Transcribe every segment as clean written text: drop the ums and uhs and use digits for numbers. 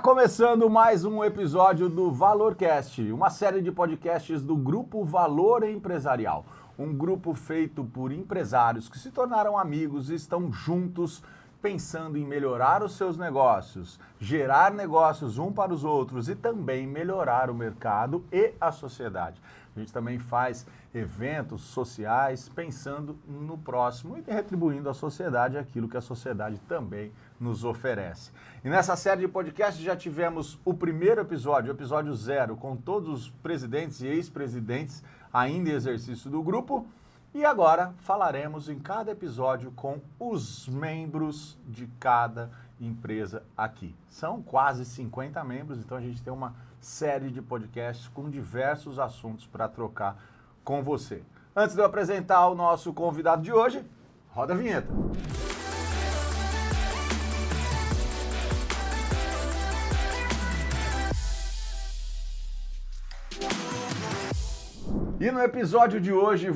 começando mais um episódio do ValorCast, uma série de podcasts do Grupo Valor Empresarial. Um grupo feito por empresários que se tornaram amigos e estão juntos pensando em melhorar os seus negócios, gerar negócios um para os outros e também melhorar o mercado e a sociedade. A gente também faz eventos sociais pensando no próximo e retribuindo à sociedade aquilo que a sociedade também nos oferece. E nessa série de podcasts já tivemos o primeiro episódio, o episódio 0, com todos os presidentes e ex-presidentes ainda em exercício do grupo. E agora falaremos em cada episódio com os membros de cada empresa aqui. São quase 50 membros, então a gente tem uma série de podcasts com diversos assuntos para trocar com você. Antes de eu apresentar o nosso convidado de hoje, roda a vinheta. E no episódio de hoje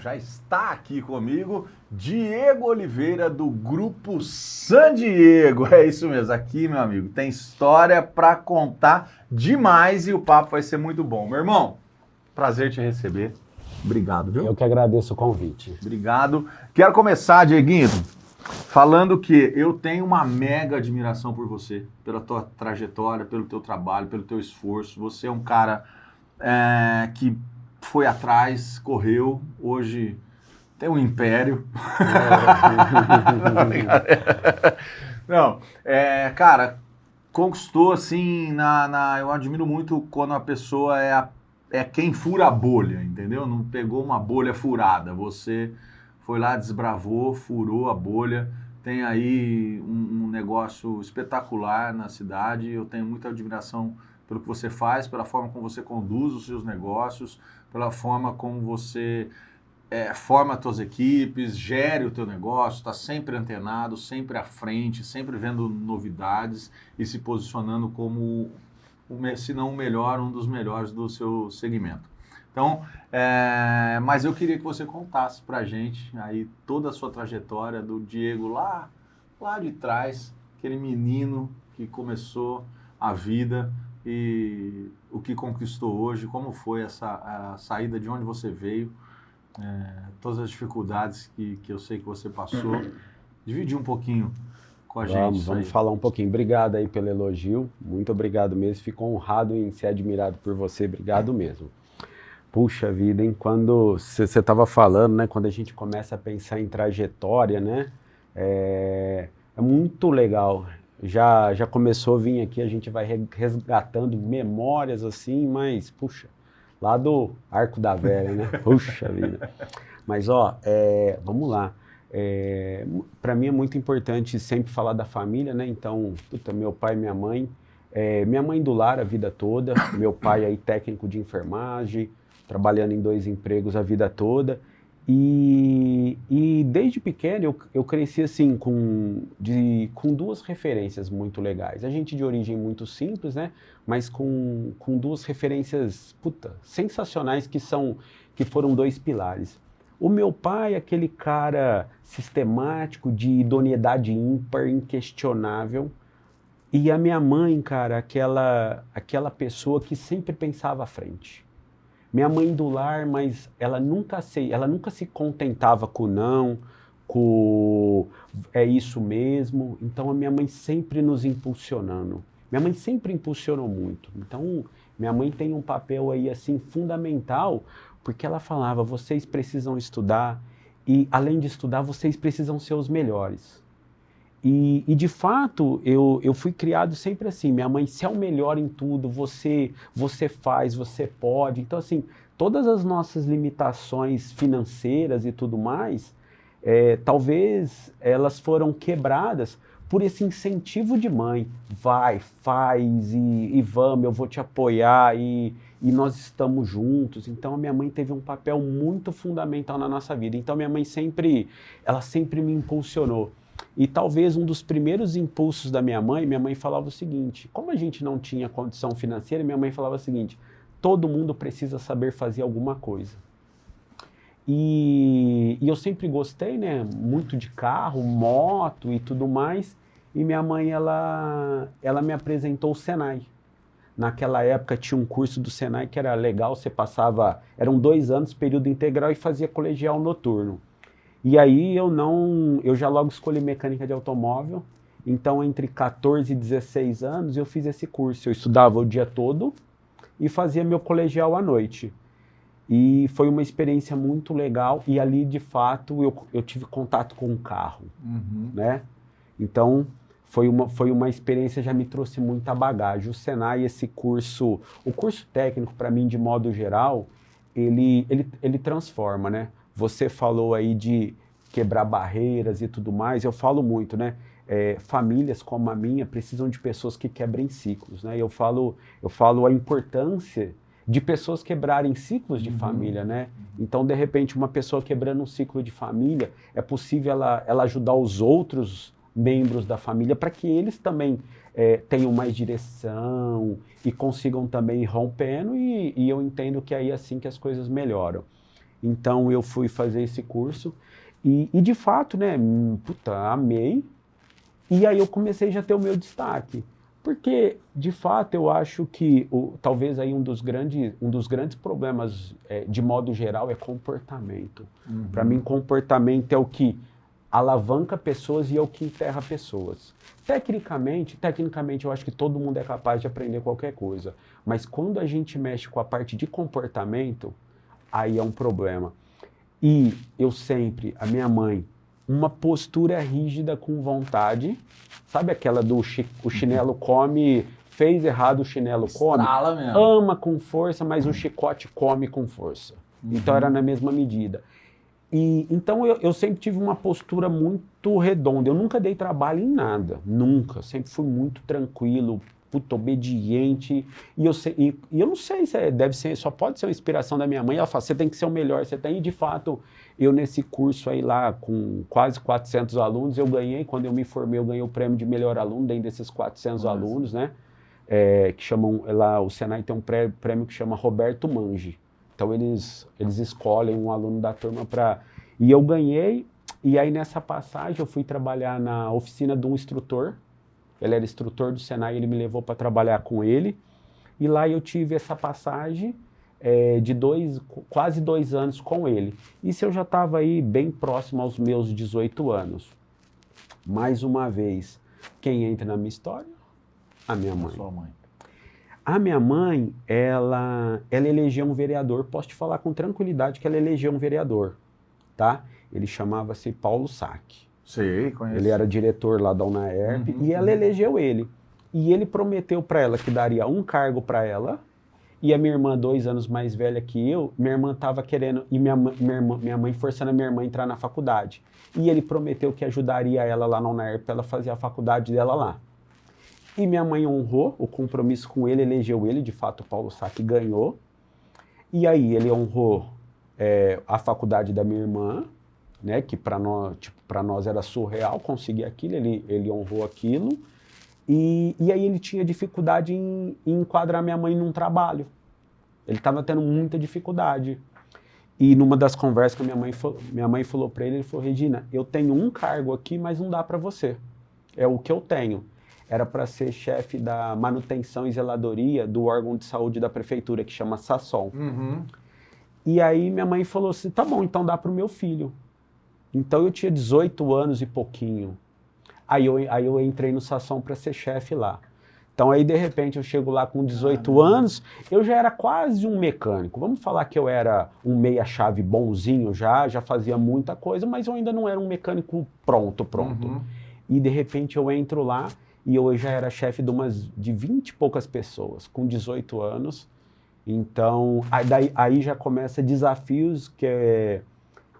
já está aqui comigo, Diego Oliveira do Grupo San Diego. É isso mesmo, aqui, meu amigo, tem história para contar demais e o papo vai ser muito bom. Meu irmão, prazer te receber. Obrigado, viu? Eu que agradeço o convite. Obrigado. Quero começar, Dieguinho, falando que eu tenho uma mega admiração por você, pela tua trajetória, pelo teu trabalho, pelo teu esforço. Você é um cara que foi atrás, correu, hoje tem um império. Não, cara, conquistou assim, eu admiro muito quando a pessoa é quem fura a bolha, entendeu? Não pegou uma bolha furada, você foi lá, desbravou, furou a bolha, tem aí um negócio espetacular na cidade, eu tenho muita admiração pelo que você faz, pela forma como você conduz os seus negócios, pela forma como você forma as suas equipes, gere o teu negócio, está sempre antenado, sempre à frente, sempre vendo novidades e se posicionando como, se não o melhor, um dos melhores do seu segmento. Então, mas eu queria que você contasse para a gente aí toda a sua trajetória do Diego lá de trás, aquele menino que começou a vida e o que conquistou hoje, como foi a saída, de onde você veio, todas as dificuldades que eu sei que você passou. Dividir um pouquinho com a gente. Vamos falar um pouquinho. Obrigado aí pelo elogio, muito obrigado mesmo, fico honrado em ser admirado por você, obrigado mesmo. Puxa vida, hein? Quando você estava falando, né, quando a gente começa a pensar em trajetória, né, é muito legal. Já começou a vir aqui, a gente vai resgatando memórias assim, mas, puxa, lá do Arco da Velha, né? Puxa vida. Mas, vamos lá. Para mim é muito importante sempre falar da família, né? Então, meu pai e minha mãe do lar a vida toda, meu pai aí técnico de enfermagem, trabalhando em 2 empregos a vida toda. E desde pequeno eu cresci assim com 2 referências muito legais. A gente de origem muito simples, né? Mas com 2 referências sensacionais que foram 2 pilares. O meu pai, aquele cara sistemático, de idoneidade ímpar, inquestionável. E a minha mãe, cara, aquela pessoa que sempre pensava à frente. Minha mãe do lar, mas ela nunca se contentava com não, com é isso mesmo. Então a minha mãe sempre nos impulsionando. Minha mãe sempre impulsionou muito. Então minha mãe tem um papel aí assim fundamental, porque ela falava, vocês precisam estudar e além de estudar, vocês precisam ser os melhores. E de fato, eu fui criado sempre assim, minha mãe, se é o melhor em tudo, você faz, você pode. Então assim, todas as nossas limitações financeiras e tudo mais, talvez elas foram quebradas por esse incentivo de mãe. Vai, faz e vamos, eu vou te apoiar e nós estamos juntos. Então a minha mãe teve um papel muito fundamental na nossa vida. Então minha mãe sempre me impulsionou. E talvez um dos primeiros impulsos da minha mãe falava o seguinte, como a gente não tinha condição financeira, minha mãe falava o seguinte, todo mundo precisa saber fazer alguma coisa. E eu sempre gostei, né, muito de carro, moto e tudo mais, E minha mãe, ela me apresentou o Senai. Naquela época tinha um curso do Senai que era legal, você passava, eram 2 anos, período integral, e fazia colegial noturno. E aí eu já logo escolhi mecânica de automóvel, então entre 14 e 16 anos eu fiz esse curso. Eu estudava o dia todo e fazia meu colegial à noite. E foi uma experiência muito legal, e ali de fato eu tive contato com um carro, né? Então foi uma experiência, já me trouxe muita bagagem. O Senai, esse curso, o curso técnico para mim de modo geral, ele transforma, né? Você falou aí de quebrar barreiras e tudo mais, eu falo muito, né? Famílias como a minha precisam de pessoas que quebrem ciclos, né? Eu falo a importância de pessoas quebrarem ciclos de família, né? Então, de repente, uma pessoa quebrando um ciclo de família, é possível ela ajudar os outros membros da família para que eles também tenham mais direção e consigam também ir rompendo, e eu entendo que aí é assim que as coisas melhoram. Então, eu fui fazer esse curso e de fato, né, puta, amei, e aí eu comecei já a ter o meu destaque. Porque, de fato, eu acho que talvez aí um dos grandes problemas, de modo geral, é comportamento. Para mim, comportamento é o que alavanca pessoas e é o que enterra pessoas. Tecnicamente, eu acho que todo mundo é capaz de aprender qualquer coisa. Mas quando a gente mexe com a parte de comportamento, aí é um problema. E eu sempre, a minha mãe, uma postura rígida com vontade, sabe aquela do o chinelo come, fez errado, o chinelo come? Estrala mesmo. Ama com força, mas o chicote come com força. Então era na mesma medida. E então eu sempre tive uma postura muito redonda, eu nunca dei trabalho em nada, nunca, sempre fui muito tranquilo, puto, obediente, e eu não sei se deve ser, só pode ser uma inspiração da minha mãe. Ela fala, você tem que ser o melhor, você tem, e de fato, eu nesse curso aí lá, com quase 400 alunos, eu ganhei, quando eu me formei, eu ganhei o prêmio de melhor aluno dentro desses 400 alunos, né, que chamam, lá o Senai tem um prêmio que chama Roberto Mangi. Então eles escolhem um aluno da turma para... E eu ganhei, e aí nessa passagem eu fui trabalhar na oficina de um instrutor. Ele era instrutor do Senai, ele me levou para trabalhar com ele. E lá eu tive essa passagem de quase 2 anos com ele. Isso eu já estava aí bem próximo aos meus 18 anos. Mais uma vez, quem entra na minha história? A minha mãe. Sua mãe. A minha mãe, ela elegeu um vereador, posso te falar com tranquilidade que ela elegeu um vereador, tá? Ele chamava-se Paulo Sack. Sei, conheço. Ele era diretor lá da UNAERP, e ela elegeu ele. E ele prometeu para ela que daria um cargo para ela, e a minha irmã, 2 anos mais velha que eu, minha irmã estava querendo, e minha mãe forçando a minha irmã a entrar na faculdade. E ele prometeu que ajudaria ela lá na UNAERP para ela fazer a faculdade dela lá. E minha mãe honrou o compromisso com ele, elegeu ele, de fato o Paulo Sack ganhou. E aí ele honrou a faculdade da minha irmã, né, que para nós era surreal conseguir aquilo, ele honrou aquilo. E aí ele tinha dificuldade em enquadrar minha mãe num trabalho. Ele estava tendo muita dificuldade. E numa das conversas que minha mãe falou para ele falou, Regina, eu tenho um cargo aqui, mas não dá para você. É o que eu tenho. Era para ser chefe da manutenção e zeladoria do órgão de saúde da prefeitura, que chama Sasson. E aí minha mãe falou assim, tá bom, então dá para o meu filho. Então eu tinha 18 anos e pouquinho. Aí eu entrei no Sasson para ser chefe lá. Então aí de repente eu chego lá com 18 anos, eu já era quase um mecânico. Vamos falar que eu era um meia-chave bonzinho já fazia muita coisa, mas eu ainda não era um mecânico pronto. E de repente eu entro lá, e eu já era chefe de 20 e poucas pessoas, com 18 anos. Então, aí já começa desafios que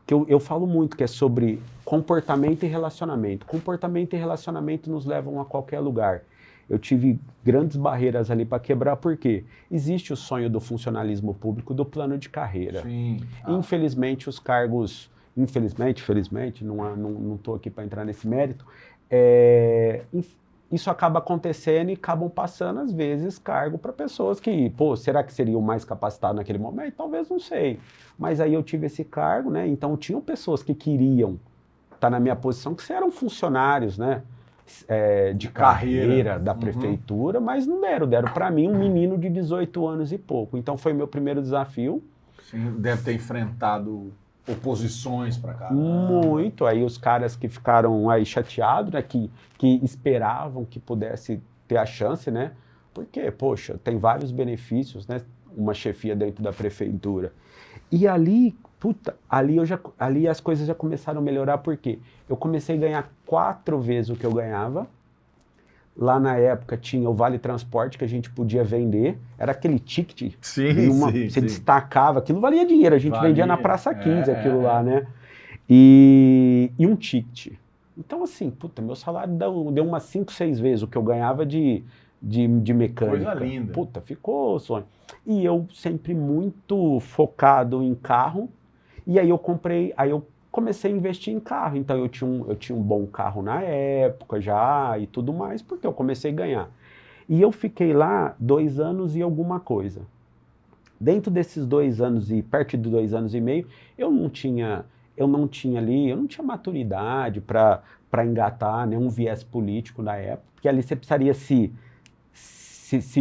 eu falo muito, que é sobre comportamento e relacionamento. Comportamento e relacionamento nos levam a qualquer lugar. Eu tive grandes barreiras ali para quebrar, porque existe o sonho do funcionalismo público, do plano de carreira. Sim. Infelizmente, os cargos... Felizmente, não estou aqui para entrar nesse mérito, isso acaba acontecendo e acabam passando, às vezes, cargo para pessoas que, será que seriam mais capacitados naquele momento? Talvez, não sei. Mas aí eu tive esse cargo, né? Então tinham pessoas que queriam estar na minha posição, que eram funcionários, né? de carreira da prefeitura, mas não deram para mim um menino de 18 anos e pouco. Então foi meu primeiro desafio. Sim, deve ter enfrentado oposições para cá. Muito. Aí os caras que ficaram aí chateados, né, que esperavam que pudesse ter a chance, né? Porque, poxa, tem vários benefícios, né? Uma chefia dentro da prefeitura. E ali, ali as coisas já começaram a melhorar, porque eu comecei a ganhar 4 vezes o que eu ganhava. Lá na época tinha o Vale Transporte que a gente podia vender, era aquele ticket, você destacava, aquilo valia dinheiro, a gente vendia na Praça 15 aquilo lá, né? E um ticket. Então assim, meu salário deu umas 5, 6 vezes o que eu ganhava de mecânica. Coisa linda. Ficou sonho. E eu sempre muito focado em carro, e aí eu comecei a investir em carro, então eu tinha um bom carro na época já e tudo mais, porque eu comecei a ganhar. E eu fiquei lá 2 anos e alguma coisa. Dentro desses 2 anos e perto de 2 anos e meio, eu não tinha maturidade para engatar nenhum viés político na época, porque ali você precisaria se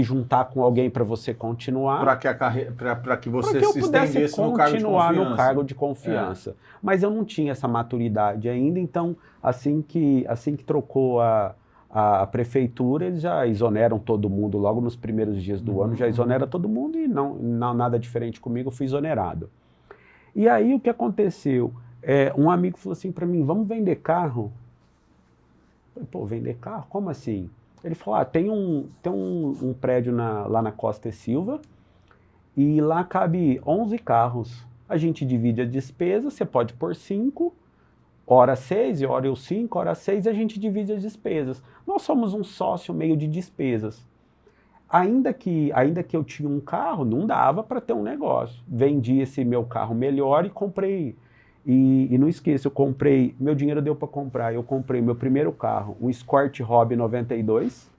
juntar com alguém para você continuar. Para que você se estendesse no cargo de confiança. No cargo de confiança. Mas eu não tinha essa maturidade ainda, então assim que trocou a prefeitura, eles já exoneram todo mundo logo nos primeiros dias do ano, já exonera todo mundo e não nada diferente comigo, eu fui exonerado. E aí o que aconteceu? Um amigo falou assim para mim, vamos vender carro? Eu falei, pô, vender carro? Como assim? Ele falou, tem um prédio lá na Costa e Silva e lá cabe 11 carros. A gente divide a despesa, você pode pôr 5, hora 6, hora eu 5, hora 6, e a gente divide as despesas. Nós somos um sócio meio de despesas. Ainda que eu tinha um carro, não dava para ter um negócio. Vendi esse meu carro melhor e comprei. E não esqueça, meu dinheiro deu para comprar, eu comprei meu primeiro carro, um Escort Hobby 92,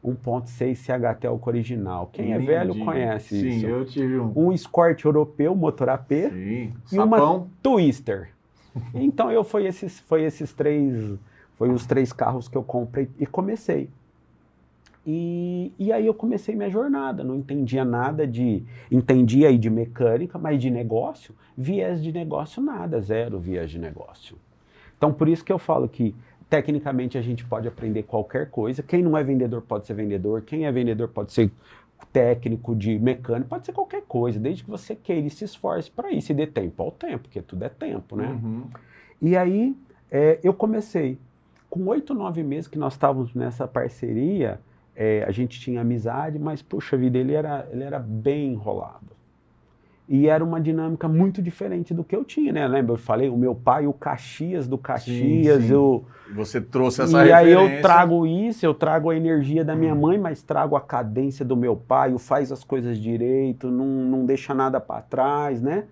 1.6 CHT original. Quem é velho conhece isso. Sim, eu tive um Escort europeu, motor AP, sim, e uma Twister. Então foi os 3 carros que eu comprei e comecei. E aí eu comecei minha jornada, não entendia nada entendia aí de mecânica, mas de negócio, viés de negócio nada, 0 viés de negócio. Então por isso que eu falo que tecnicamente a gente pode aprender qualquer coisa, quem não é vendedor pode ser vendedor, quem é vendedor pode ser técnico de mecânico, pode ser qualquer coisa, desde que você queira e se esforce para isso e dê tempo ao tempo, porque tudo é tempo, né? E aí eu comecei, com 8, 9 meses que nós estávamos nessa parceria, a gente tinha amizade, mas, puxa vida, ele era bem enrolado. E era uma dinâmica muito diferente do que eu tinha, né? Lembra? Eu falei, o meu pai, o Caxias do Caxias, sim. Você trouxe essa referência. E aí eu trago a energia da minha mãe, mas trago a cadência do meu pai, faz as coisas direito, não deixa nada para trás, né?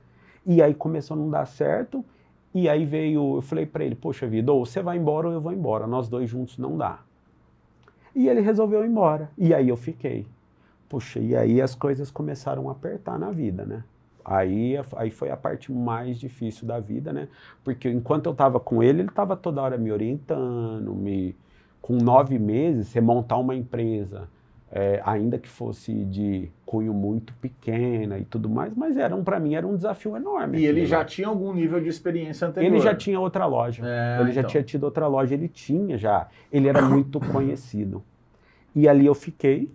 E aí começou a não dar certo, e aí eu falei para ele, poxa vida, ou você vai embora ou eu vou embora, nós 2 juntos não dá. E ele resolveu ir embora. E aí eu fiquei. Puxa, e aí as coisas começaram a apertar na vida, né? Aí foi a parte mais difícil da vida, né? Porque enquanto eu estava com ele estava toda hora me orientando, com 9 meses, você montar uma empresa, ainda que fosse de cunho muito pequena e tudo mais, mas para mim era um desafio enorme. E ele já tinha algum nível de experiência anterior? Ele já tinha outra loja, já tinha tido outra loja, ele era muito conhecido. E ali eu fiquei,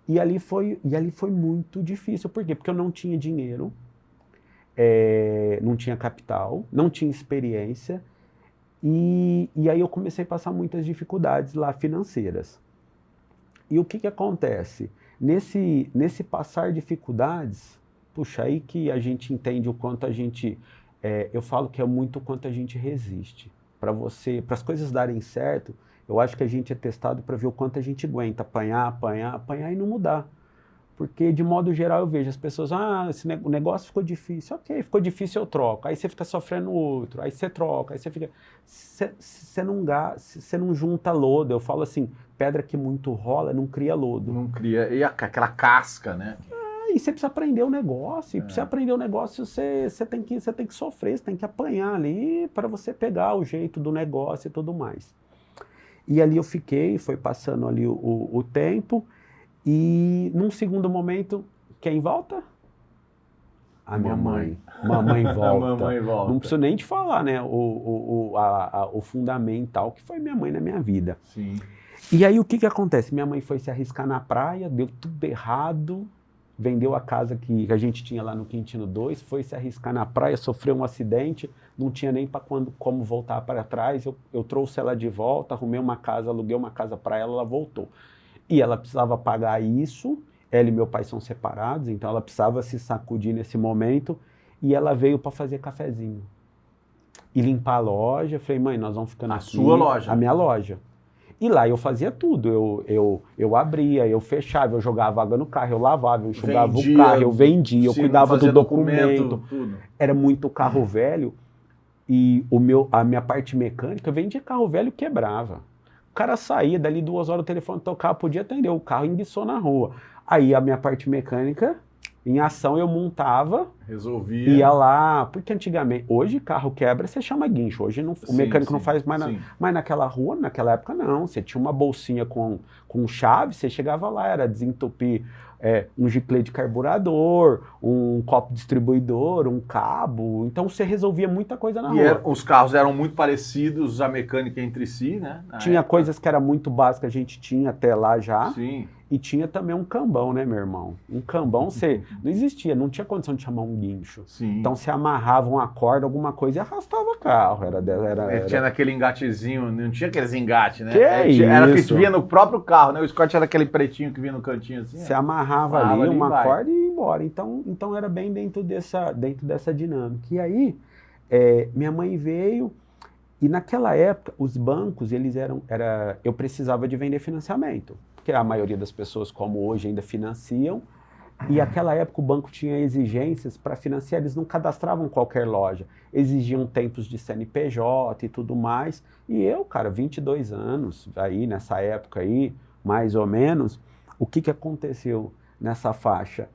e ali foi muito difícil. Por quê? Porque eu não tinha dinheiro, não tinha capital, não tinha experiência, e aí eu comecei a passar muitas dificuldades lá financeiras. E o que acontece? Nesse passar dificuldades, puxa, aí que a gente entende o quanto a gente, eu falo que é muito o quanto a gente resiste. Para as coisas darem certo, eu acho que a gente é testado para ver o quanto a gente aguenta apanhar e não mudar. Porque, de modo geral, eu vejo as pessoas, o negócio ficou difícil. Ok, ficou difícil, eu troco. Aí você fica sofrendo outro, aí você troca, aí você fica... Você não junta lodo. Eu falo assim, pedra que muito rola não cria lodo. Não cria. E aquela casca, né? E você precisa aprender o negócio. E para você aprender o negócio, você tem que sofrer, você tem que apanhar ali para você pegar o jeito do negócio e tudo mais. E ali eu fiquei, foi passando ali o tempo, e num segundo momento, quem volta? A minha mãe. Mamãe volta. Mamãe volta. Não preciso nem te falar, né? O fundamental que foi minha mãe na minha vida. Sim. E aí o que acontece? Minha mãe foi se arriscar na praia, deu tudo errado, vendeu a casa que a gente tinha lá no Quintino 2, foi se arriscar na praia, sofreu um acidente, não tinha nem como voltar para trás, eu trouxe ela de volta, arrumei uma casa, aluguei uma casa para ela, ela voltou. E ela precisava pagar isso, ela e meu pai são separados, então ela precisava se sacudir nesse momento, e ela veio para fazer cafezinho. E limpar a loja, falei, mãe, nós vamos ficando aqui. A sua loja? A minha loja. E lá eu fazia tudo, eu abria, eu fechava, eu jogava água no carro, eu lavava, eu enxugava o carro, eu vendia, eu cuidava do documento. Tudo. Era muito carro velho e a minha parte mecânica, eu vendia carro velho e quebrava. O cara saía, dali 2 horas o telefone tocava, podia atender, o carro enguiçou na rua. Aí a minha parte mecânica, em ação, eu montava, resolvia, ia lá, porque antigamente, hoje carro quebra, você chama guincho, hoje não, o mecânico não faz mais nada, mas naquela rua, naquela época não, você tinha uma bolsinha com chave, você chegava lá, era desentupir um giclê de carburador, um copo distribuidor, um cabo, então você resolvia muita coisa na rua. Os carros eram muito parecidos, a mecânica entre si, né? Tinha coisas que era muito básicas, a gente tinha até lá já. Sim. E tinha também um cambão, né, meu irmão? Um cambão, não existia, não tinha condição de chamar um guincho. Sim. Então você amarrava uma corda, alguma coisa e arrastava o carro. Tinha naquele engatezinho, não tinha aqueles engates, né? Era que vinha no próprio carro, né? O Scott era aquele pretinho que vinha no cantinho assim. Você amarrava ali uma corda e ia embora. Então era bem dentro dessa dinâmica. E aí, minha mãe veio. E naquela época, os bancos, eu precisava de vender financiamento, porque a maioria das pessoas, como hoje, ainda financiam, e naquela época o banco tinha exigências para financiar, eles não cadastravam qualquer loja, exigiam tempos de CNPJ e tudo mais, e eu, cara, 22 anos, aí nessa época aí, mais ou menos, o que aconteceu nessa faixa?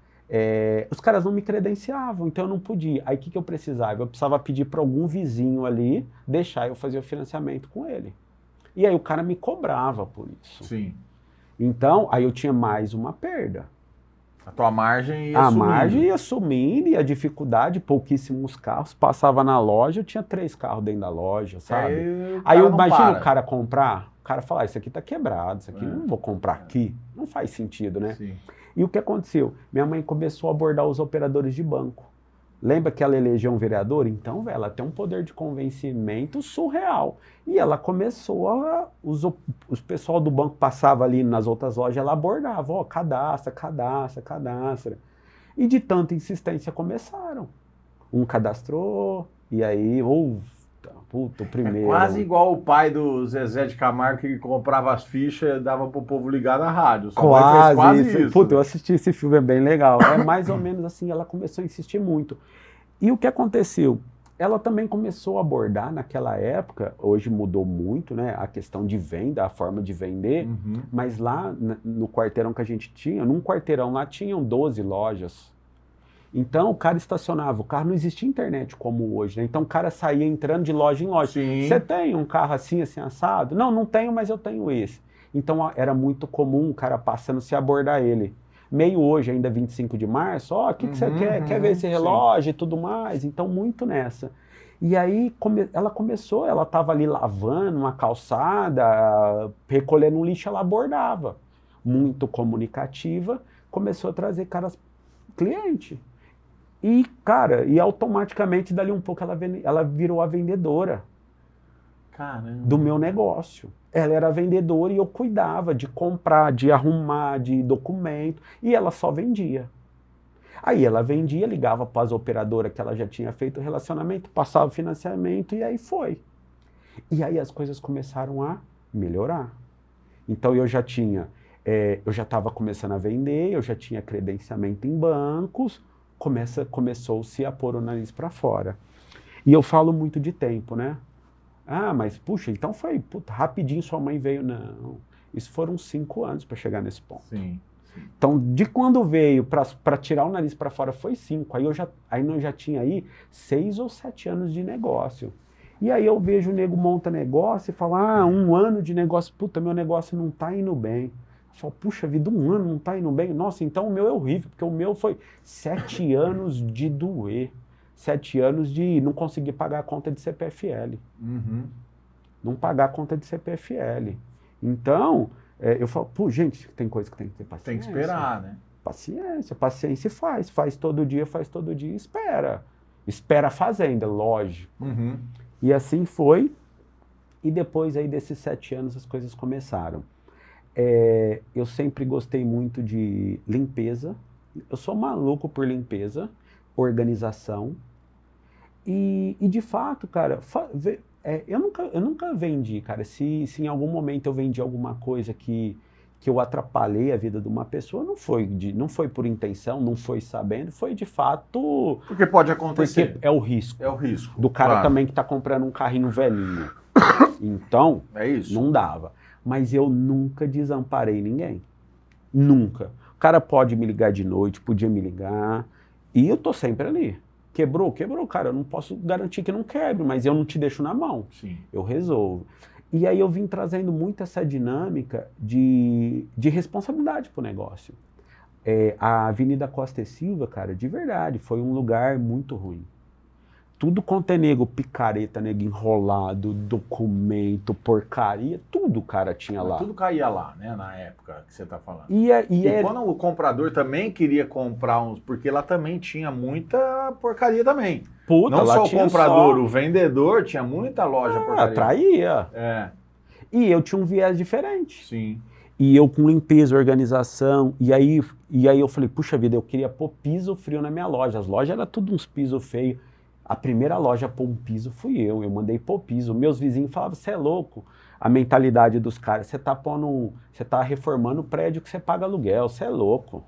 Os caras não me credenciavam, então eu não podia. Aí o que eu precisava? Eu precisava pedir para algum vizinho ali deixar eu fazer o financiamento com ele. E aí o cara me cobrava por isso. Sim. Então, aí eu tinha mais uma perda. A tua margem ia sumindo. A margem ia sumindo e a dificuldade, pouquíssimos carros. Passava na loja, eu tinha 3 carros dentro da loja, sabe? Aí eu imagino o cara comprar, o cara falar, isso aqui tá quebrado, isso aqui não vou comprar aqui. Não faz sentido, né? Sim. E o que aconteceu? Minha mãe começou a abordar os operadores de banco. Lembra que ela elegeu um vereador? Então, velho, ela tem um poder de convencimento surreal. E ela começou os pessoal do banco passava ali nas outras lojas, ela abordava, cadastra. E de tanta insistência começaram. Um cadastrou, e aí, puta, o primeiro. Quase igual o pai do Zezé de Camargo que comprava as fichas e dava pro povo ligar na rádio. Quase isso. Puta, eu assisti esse filme, é bem legal. É mais ou menos assim, ela começou a insistir muito. E o que aconteceu? Ela também começou a abordar naquela época, hoje mudou muito, né, a questão de venda, a forma de vender, mas lá no quarteirão que a gente tinha, num quarteirão lá tinham 12 lojas. Então o cara estacionava, o carro não existia internet como hoje, né? Então o cara saía entrando de loja em loja. Você tem um carro assim assado? Não tenho, mas eu tenho esse. Então era muito comum o cara passando, se abordar ele. Meio hoje, ainda 25 de março, o que você quer? Quer ver esse relógio e tudo mais? Então muito nessa. E aí ela começou, ela estava ali lavando uma calçada, recolhendo um lixo, ela abordava. Muito comunicativa, começou a trazer cliente. E, cara, automaticamente, dali um pouco, ela virou a vendedora. Caramba. Do meu negócio. Ela era a vendedora e eu cuidava de comprar, de arrumar, de documento. E ela só vendia. Aí ela vendia, ligava para as operadoras que ela já tinha feito o relacionamento, passava o financiamento e aí foi. E aí as coisas começaram a melhorar. Então eu já estava começando a vender, eu já tinha credenciamento em bancos, começou-se a pôr o nariz para fora. E eu falo muito de tempo, né? Mas puxa, então foi rapidinho sua mãe veio. Não, isso foram 5 anos para chegar nesse ponto. Sim. Então, de quando veio para tirar o nariz para fora foi 5. Aí eu já tinha aí 6 ou 7 anos de negócio. E aí eu vejo o nego monta negócio e fala, 1 ano de negócio, puta, meu negócio não tá indo bem. Eu falo, puxa vida, 1 ano não tá indo bem? Nossa, então o meu é horrível, porque o meu foi 7 anos de doer. 7 anos de não conseguir pagar a conta de CPFL. Uhum. Não pagar a conta de CPFL. Então, eu falo, pô, gente, tem coisa que tem que ter paciência. Tem que esperar, né? Paciência e faz todo dia e espera. Espera a fazenda, lógico. Uhum. E assim foi, e depois aí desses 7 anos as coisas começaram. Eu sempre gostei muito de limpeza, eu sou maluco por limpeza, organização, e de fato, cara, eu nunca vendi, cara, se em algum momento eu vendi alguma coisa que eu atrapalhei a vida de uma pessoa, não foi por intenção, não foi sabendo, foi de fato... Porque pode acontecer. Porque é o risco. É o risco. Do cara claro. também que tá comprando um carrinho velhinho. Então, é isso. Não dava. Mas eu nunca desamparei ninguém. Nunca. O cara pode me ligar de noite, podia me ligar, e eu tô sempre ali. Quebrou, cara, eu não posso garantir que não quebre, mas eu não te deixo na mão. Sim. Eu resolvo. E aí eu vim trazendo muito essa dinâmica de responsabilidade pro negócio. A Avenida Costa e Silva, cara, de verdade, foi um lugar muito ruim. Tudo quanto é nego, picareta, nego enrolado, documento, porcaria, tudo, cara, tinha lá. Tudo caía lá, né, na época que você tá falando. E quando o comprador também queria comprar uns, porque lá também tinha muita porcaria também. Puta, não lá só o tinha comprador, o vendedor tinha muita loja porcaria. Atraía. E eu tinha um viés diferente. Sim. E eu com limpeza, organização, e aí eu falei, puxa vida, eu queria pôr piso frio na minha loja. As lojas eram tudo uns pisos feios. A primeira loja a pôr um piso fui eu mandei pôr piso. Meus vizinhos falavam, você é louco. A mentalidade dos caras, você tá reformando o prédio que você paga aluguel, você é louco.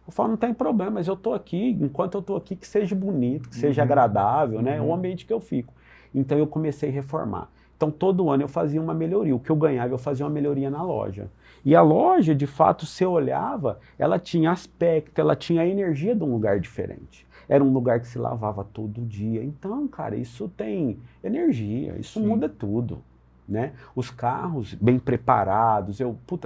Eu falo, não tem problema, mas eu tô aqui, enquanto eu tô aqui, que seja bonito, que seja agradável, né? É o ambiente que eu fico. Então eu comecei a reformar. Então todo ano eu fazia uma melhoria, o que eu ganhava eu fazia uma melhoria na loja. E a loja, de fato, se eu olhava, ela tinha aspecto, ela tinha a energia de um lugar diferente. Era um lugar que se lavava todo dia. Então, cara, isso tem energia, isso muda tudo, né? Os carros bem preparados,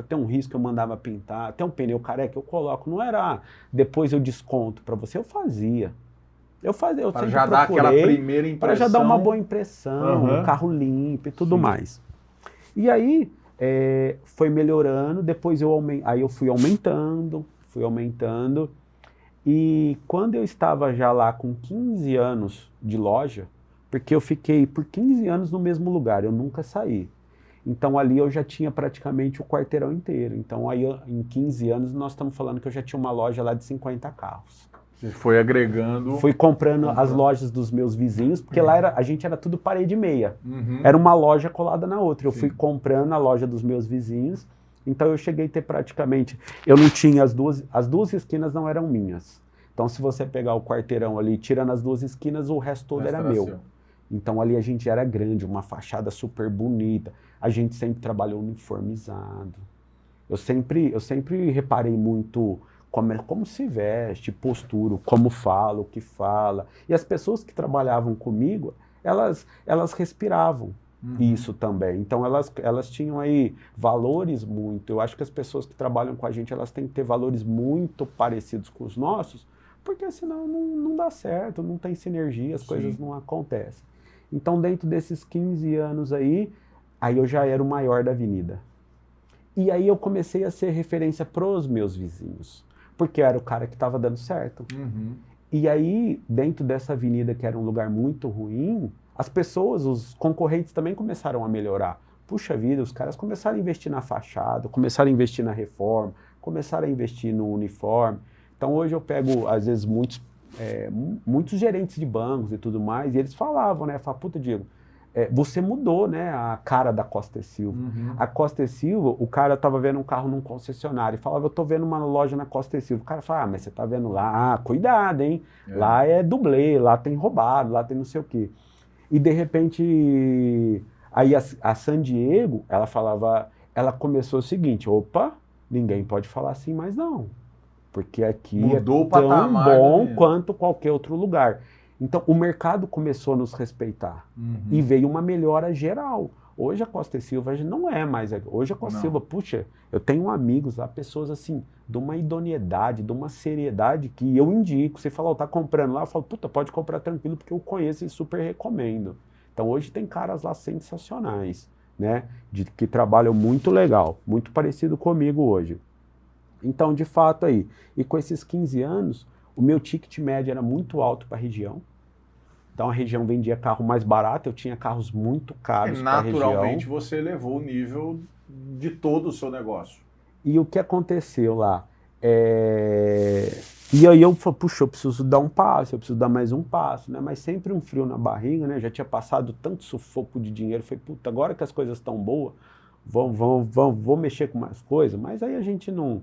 tem um risco, eu mandava pintar, tem um pneu careca, eu coloco, não era depois eu desconto para você, eu fazia. Eu para já dar aquela primeira impressão. Para já dar uma boa impressão, um carro limpo e tudo mais. E aí, foi melhorando, depois aí eu fui aumentando, e quando eu estava já lá com 15 anos de loja, porque eu fiquei por 15 anos no mesmo lugar, eu nunca saí. Então ali eu já tinha praticamente o quarteirão inteiro. Então aí em 15 anos nós estamos falando que eu já tinha uma loja lá de 50 carros. Você foi agregando... Fui comprando as lojas dos meus vizinhos, porque lá a gente era tudo parede meia. Era uma loja colada na outra. Eu fui comprando a loja dos meus vizinhos. Então eu cheguei a ter praticamente... Eu não tinha as duas esquinas não eram minhas. Então se você pegar o quarteirão ali, tirando as duas esquinas, o resto todo era meu. Seu. Então ali a gente era grande, uma fachada super bonita. A gente sempre trabalhou uniformizado. Eu sempre reparei muito como se veste, postura, como fala, o que fala. E as pessoas que trabalhavam comigo, elas respiravam isso também. Então elas tinham aí valores muito. Eu acho que as pessoas que trabalham com a gente, elas têm que ter valores muito parecidos com os nossos, porque senão não dá certo, não tem sinergia, as coisas não acontecem. Então dentro desses 15 anos aí eu já era o maior da avenida. E aí eu comecei a ser referência pros meus vizinhos, porque era o cara que estava dando certo. E aí, dentro dessa avenida, que era um lugar muito ruim, as pessoas, os concorrentes também começaram a melhorar. Puxa vida, os caras começaram a investir na fachada, começaram a investir na reforma, começaram a investir no uniforme. Então hoje eu pego, às vezes, muitos gerentes de bancos e tudo mais, e eles falavam, né? Falavam, puta, Diego, você mudou, né, a cara da Costa e Silva. A Costa e Silva, o cara tava vendo um carro num concessionário e falava, eu tô vendo uma loja na Costa e Silva. O cara fala, mas você tá vendo lá, cuidado, hein? Lá é dublê, lá tem roubado, lá tem não sei o quê. E de repente, aí a San Diego, ela começou o seguinte, opa, ninguém pode falar assim mais não. Porque aqui mudou é tão bom quanto qualquer outro lugar. Então, o mercado começou a nos respeitar e veio uma melhora geral. Hoje a Costa e Silva não é mais... Hoje a Costa e Silva, puxa, eu tenho amigos lá, pessoas assim, de uma idoneidade, de uma seriedade que eu indico. Você fala, tá comprando lá, eu falo, puta, pode comprar tranquilo, porque eu conheço e super recomendo. Então hoje tem caras lá sensacionais, né? Que trabalham muito legal, muito parecido comigo hoje. Então, de fato aí, e com esses 15 anos, o meu ticket médio era muito alto para a região. Então a região vendia carro mais barato, eu tinha carros muito caros para a região. Naturalmente você elevou o nível de todo o seu negócio. E o que aconteceu lá? E aí eu falei, puxa, eu preciso dar um passo, eu preciso dar mais um passo, né? Mas sempre um frio na barriga, né? Já tinha passado tanto sufoco de dinheiro, falei, puta, agora que as coisas estão boas, vou mexer com mais coisas, mas aí a gente não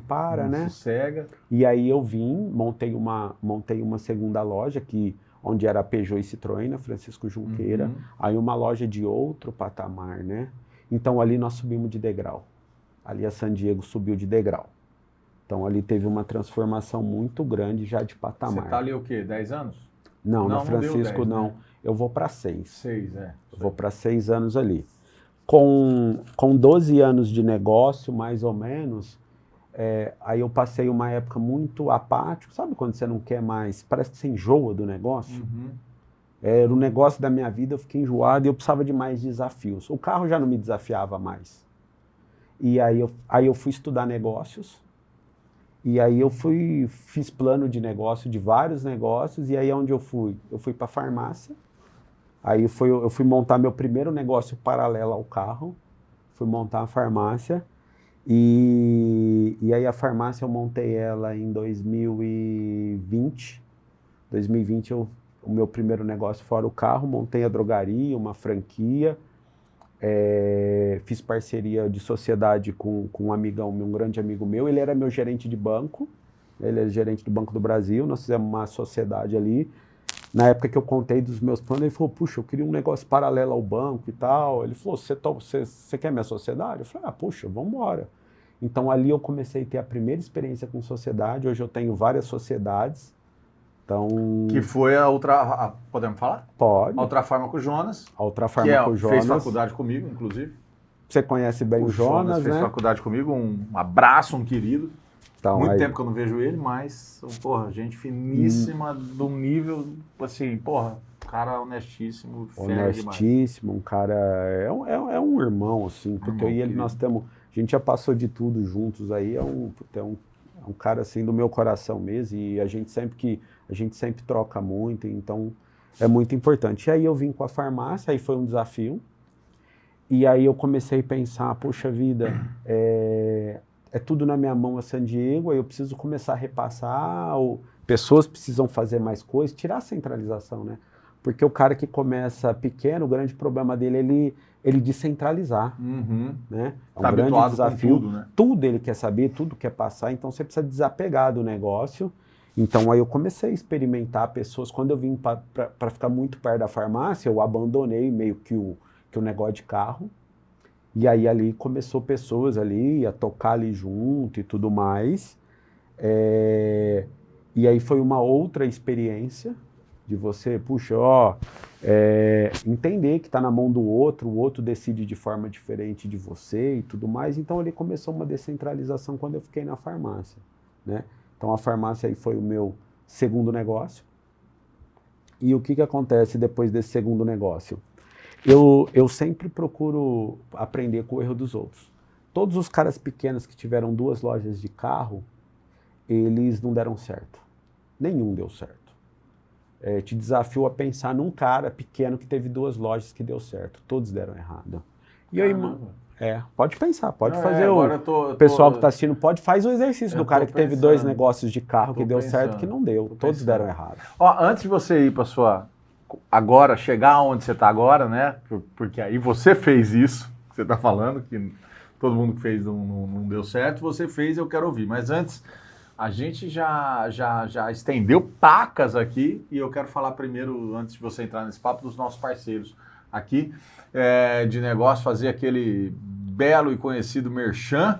para, né? Sossega. E aí eu montei uma segunda loja onde era a Peugeot e Citroën, na Francisco Junqueira, aí uma loja de outro patamar, né? Então ali nós subimos de degrau. Ali a San Diego subiu de degrau. Então ali teve uma transformação muito grande já de patamar. Você tá ali o quê? 10 anos? Não, na Francisco 10, não. Né? Eu vou para 6. 6, Eu vou para 6 anos ali. Com 12 anos de negócio, mais ou menos, aí eu passei uma época muito apático. Sabe quando você não quer mais, parece que você enjoa do negócio? Era o negócio da minha vida, eu fiquei enjoado e eu precisava de mais desafios. O carro já não me desafiava mais. E aí eu fui estudar negócios, e aí fiz plano de negócio, de vários negócios, e aí onde eu fui? Eu fui para farmácia, aí eu fui montar meu primeiro negócio paralelo ao carro, fui montar a farmácia, e aí a farmácia eu montei ela em 2020. 2020 o meu primeiro negócio fora o carro, montei a drogaria, uma franquia, fiz parceria de sociedade com um amigão meu, um grande amigo meu, ele era meu gerente de banco, ele era gerente do Banco do Brasil, nós fizemos uma sociedade ali. Na época que eu contei dos meus planos, ele falou, puxa, eu queria um negócio paralelo ao banco e tal. Ele falou, você quer minha sociedade? Eu falei, puxa, vamos embora. Então ali eu comecei a ter a primeira experiência com sociedade, hoje eu tenho várias sociedades. Então, que foi podemos falar? Pode. A Ultrafarma com o Jonas. A Ultrafarma com o Jonas. Fez faculdade comigo, inclusive. Você conhece bem o Jonas, né? Fez faculdade comigo, um abraço, um querido. Então, Muito tempo que eu não vejo ele, mas, porra, gente finíssima, do nível, assim, porra, cara honestíssimo, honestíssimo, um cara, é um irmão, assim, porque eu e ele, a gente já passou de tudo juntos aí, é um cara, assim, do meu coração mesmo, e a gente sempre troca muito, então é muito importante. E aí eu vim com a farmácia, aí foi um desafio, e aí eu comecei a pensar, poxa vida, é tudo na minha mão a San Diego, aí eu preciso começar a repassar, pessoas precisam fazer mais coisas, tirar a centralização, né? Porque o cara que começa pequeno, o grande problema dele é ele descentralizar, né? É um grande desafio, tudo, né? Tudo ele quer saber, tudo quer passar, então você precisa desapegar do negócio. Então aí eu comecei a experimentar pessoas, quando eu vim para ficar muito perto da farmácia, eu abandonei meio que o negócio de carro, e aí ali começou pessoas ali a tocar ali junto e tudo mais. E aí foi uma outra experiência de você, puxa, entender que está na mão do outro, o outro decide de forma diferente de você e tudo mais. Então ali começou uma descentralização quando eu fiquei na farmácia, né? Então a farmácia aí foi o meu segundo negócio. E o que acontece depois desse segundo negócio? Eu sempre procuro aprender com o erro dos outros. Todos os caras pequenos que tiveram 2 lojas de carro, eles não deram certo. Nenhum deu certo. Te desafio a pensar num cara pequeno que teve 2 lojas que deu certo. Todos deram errado. E aí, pode pensar, pode fazer. O pessoal que está assistindo faz o exercício do cara que teve 2 negócios de carro que deu certo, que não deu. Todos deram errado. Antes de você ir para agora, chegar onde você está agora, né? Porque aí você fez isso, que você está falando, que todo mundo que fez não deu certo, você fez, eu quero ouvir. Mas antes, a gente já estendeu pacas aqui, e eu quero falar primeiro, antes de você entrar nesse papo, dos nossos parceiros aqui de negócio, fazer aquele belo e conhecido merchan.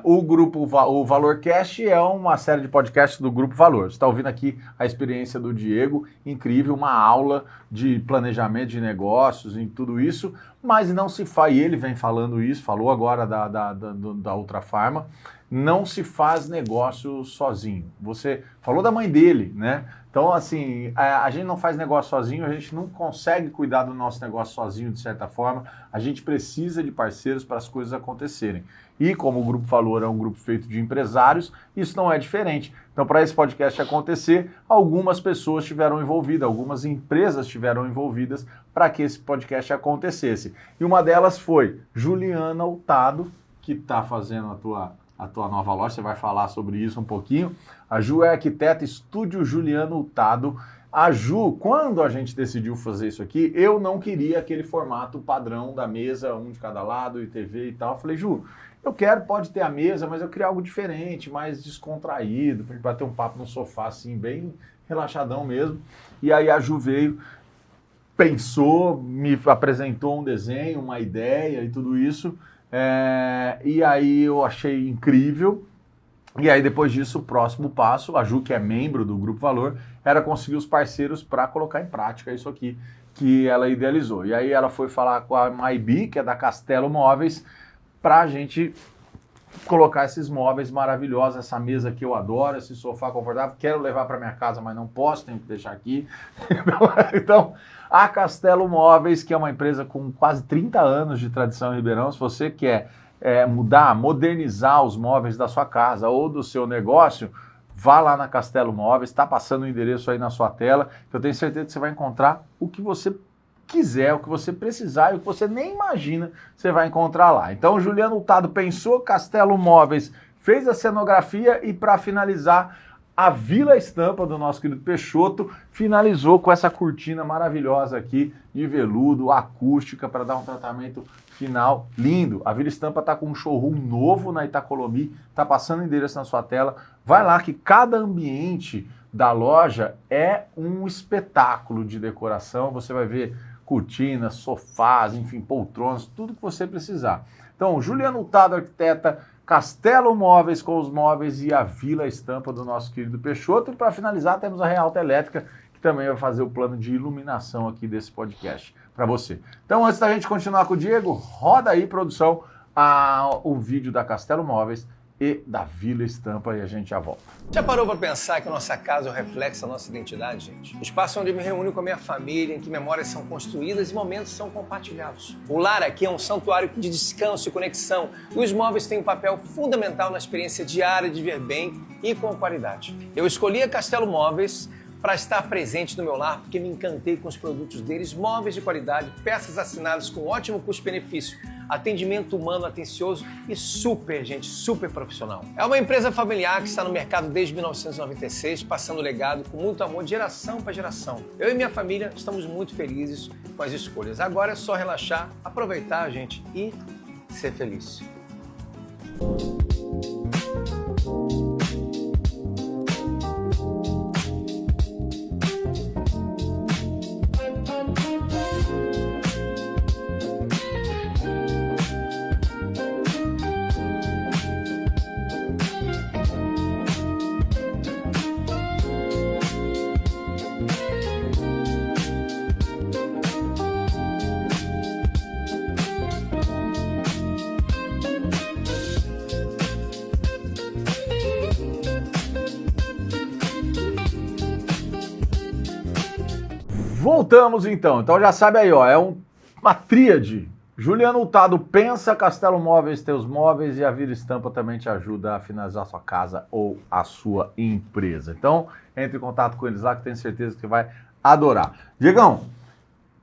O Valor Cast é uma série de podcasts do Grupo Valor. Você está ouvindo aqui a experiência do Diego, incrível, uma aula de planejamento de negócios e tudo isso, mas não se faz, e ele vem falando isso, falou agora da Ultrafarma, não se faz negócio sozinho. Você falou da mãe dele, né? Então, assim, a gente não faz negócio sozinho, a gente não consegue cuidar do nosso negócio sozinho, de certa forma. A gente precisa de parceiros para as coisas acontecerem. E como o Grupo Valor é um grupo feito de empresários, isso não é diferente. Então, para esse podcast acontecer, algumas pessoas estiveram envolvidas, algumas empresas estiveram envolvidas para que esse podcast acontecesse. E uma delas foi Juliana Hurtado, que está fazendo a tua nova loja, você vai falar sobre isso um pouquinho. A Ju é arquiteta, Estúdio Juliana Hurtado. A Ju, quando a gente decidiu fazer isso aqui, eu não queria aquele formato padrão da mesa, um de cada lado, e TV e tal. Eu falei, Ju, eu quero, pode ter a mesa, mas eu queria algo diferente, mais descontraído, pra gente bater um papo no sofá, assim, bem relaxadão mesmo. E aí a Ju veio, pensou, me apresentou um desenho, uma ideia e tudo isso. E aí eu achei incrível. E aí depois disso, o próximo passo, a Ju, que é membro do Grupo Valor, era conseguir os parceiros para colocar em prática isso aqui que ela idealizou. E aí ela foi falar com a Maibi, que é da Castelo Móveis, para a gente colocar esses móveis maravilhosos, essa mesa que eu adoro, esse sofá confortável, quero levar para minha casa, mas não posso, tenho que deixar aqui. Então, a Castelo Móveis, que é uma empresa com quase 30 anos de tradição em Ribeirão, se você quer mudar, modernizar os móveis da sua casa ou do seu negócio, vá lá na Castelo Móveis, está passando o endereço aí na sua tela, que eu tenho certeza que você vai encontrar o que você quiser, o que você precisar e o que você nem imagina, você vai encontrar lá. Então, Juliano Hurtado pensou, Castelo Móveis fez a cenografia e, para finalizar, a Vila Estampa do nosso querido Peixoto finalizou com essa cortina maravilhosa aqui de veludo, acústica, para dar um tratamento final lindo. A Vila Estampa está com um showroom novo na Itacolomi, está passando o endereço na sua tela. Vai lá que cada ambiente da loja é um espetáculo de decoração. Você vai ver cortinas, sofás, enfim, poltronas, tudo que você precisar. Então, Juliano Hurtado, arquiteta, Castelo Móveis com os móveis e a Vila Estampa do nosso querido Peixoto. E para finalizar, temos a Realta Elétrica, que também vai fazer o plano de iluminação aqui desse podcast para você. Então, antes da gente continuar com o Diego, roda aí, produção, o vídeo da Castelo Móveis e da Vila Estampa e a gente já volta. Já parou para pensar que a nossa casa é o reflexo da nossa identidade, gente? O espaço onde eu me reúno com a minha família, em que memórias são construídas e momentos são compartilhados. O lar aqui é um santuário de descanso e conexão. E os móveis têm um papel fundamental na experiência diária de viver bem e com qualidade. Eu escolhi a Castelo Móveis para estar presente no meu lar, porque me encantei com os produtos deles, móveis de qualidade, peças assinadas com ótimo custo-benefício, atendimento humano, atencioso e super profissional. É uma empresa familiar que está no mercado desde 1996, passando legado com muito amor de geração para geração. Eu e minha família estamos muito felizes com as escolhas. Agora é só relaxar, aproveitar, gente, e ser feliz. Voltamos então. Então já sabe aí, ó, é uma tríade. Juliano Hurtado pensa, Castelo Móveis, teus móveis e a Vila Estampa também te ajuda a finalizar a sua casa ou a sua empresa. Então, entre em contato com eles lá que tenho certeza que você vai adorar. Diegão,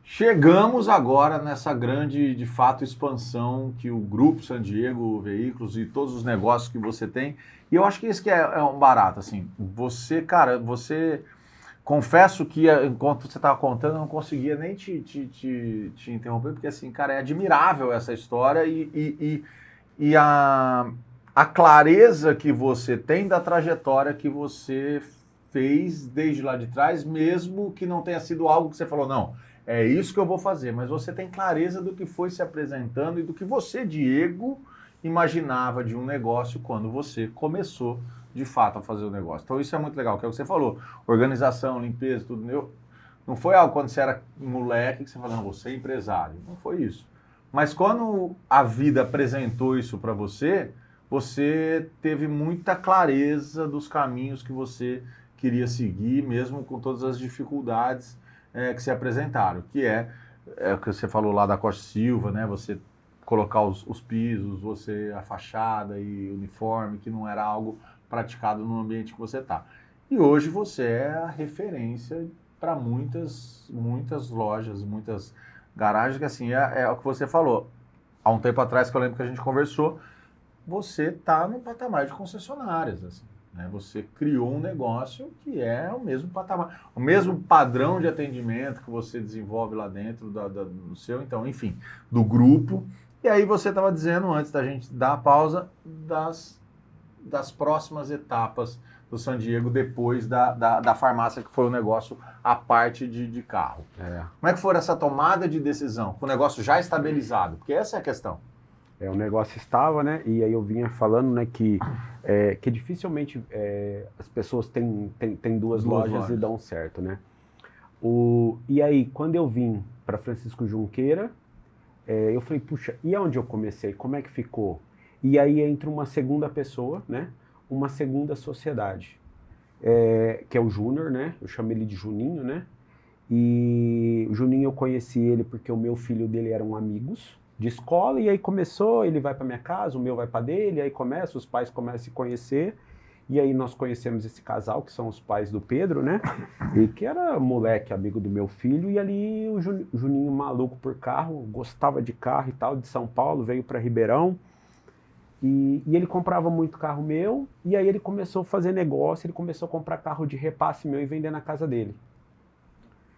chegamos agora nessa grande, de fato, expansão que o Grupo San Diego Veículos e todos os negócios que você tem. E eu acho que isso que é um barato, assim. Você, cara, confesso que enquanto você estava contando, eu não conseguia nem te interromper, porque assim, cara, é admirável essa história e a clareza que você tem da trajetória que você fez desde lá de trás, mesmo que não tenha sido algo que você falou, não, é isso que eu vou fazer, mas você tem clareza do que foi se apresentando e do que você, Diego, imaginava de um negócio quando você começou de fato a fazer o negócio. Então isso é muito legal, que é o que você falou, organização, limpeza, tudo. Não foi algo quando você era moleque que você falou, não, você é empresário. Não foi isso. Mas quando a vida apresentou isso para você, você teve muita clareza dos caminhos que você queria seguir, mesmo com todas as dificuldades que se apresentaram, que é o que você falou lá da Costa Silva, né? Você colocar os pisos, você a fachada e uniforme, que não era algo praticado no ambiente que você está. E hoje você é a referência para muitas lojas, muitas garagens, que assim, é o que você falou. Há um tempo atrás, que eu lembro que a gente conversou, você está no patamar de concessionárias, assim, né? Você criou um negócio que é o mesmo patamar, o mesmo padrão de atendimento que você desenvolve lá dentro do seu, então, enfim, do grupo. E aí você estava dizendo, antes da gente dar a pausa, das próximas etapas do San Diego depois da farmácia, que foi um negócio à parte de carro. Como é que foi essa tomada de decisão, com o negócio já estabilizado? Porque essa é a questão. O negócio estava, né? E aí eu vinha falando, né, que dificilmente as pessoas têm duas lojas e dão certo, né? E aí, quando eu vim para Francisco Junqueira, eu falei, puxa, e aonde eu comecei? Como é que ficou? E aí entra uma segunda pessoa, né? Uma segunda sociedade, que é o Júnior, né? Eu chamo ele de Juninho, né? E o Juninho, eu conheci ele porque o meu filho dele eram amigos de escola, e aí começou, ele vai para minha casa, o meu vai para dele, aí começa, os pais começam a se conhecer, e aí nós conhecemos esse casal, que são os pais do Pedro, né? E que era moleque, amigo do meu filho, e ali o Juninho, maluco por carro, gostava de carro e tal, de São Paulo, veio para Ribeirão, e ele comprava muito carro meu, e aí ele começou a fazer negócio, ele começou a comprar carro de repasse meu e vender na casa dele.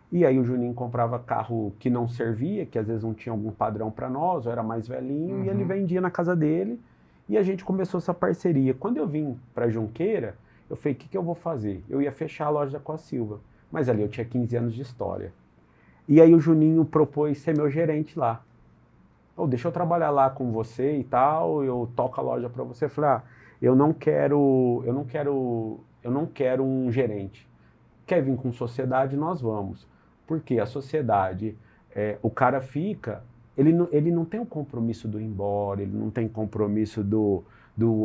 E aí o Juninho comprava carro que não servia, que às vezes não tinha algum padrão para nós, ou era mais velhinho, e ele vendia na casa dele, e a gente começou essa parceria. Quando eu vim para Junqueira, eu falei, o que eu vou fazer? Eu ia fechar a loja da Costa Silva, mas ali eu tinha 15 anos de história. E aí o Juninho propôs ser meu gerente lá. Deixa eu trabalhar lá com você e tal, eu toco a loja para você. Eu falei, eu não quero um gerente. Quer vir com sociedade, nós vamos. Porque a sociedade, o cara fica, ele não tem o compromisso do ir embora, ele não tem compromisso do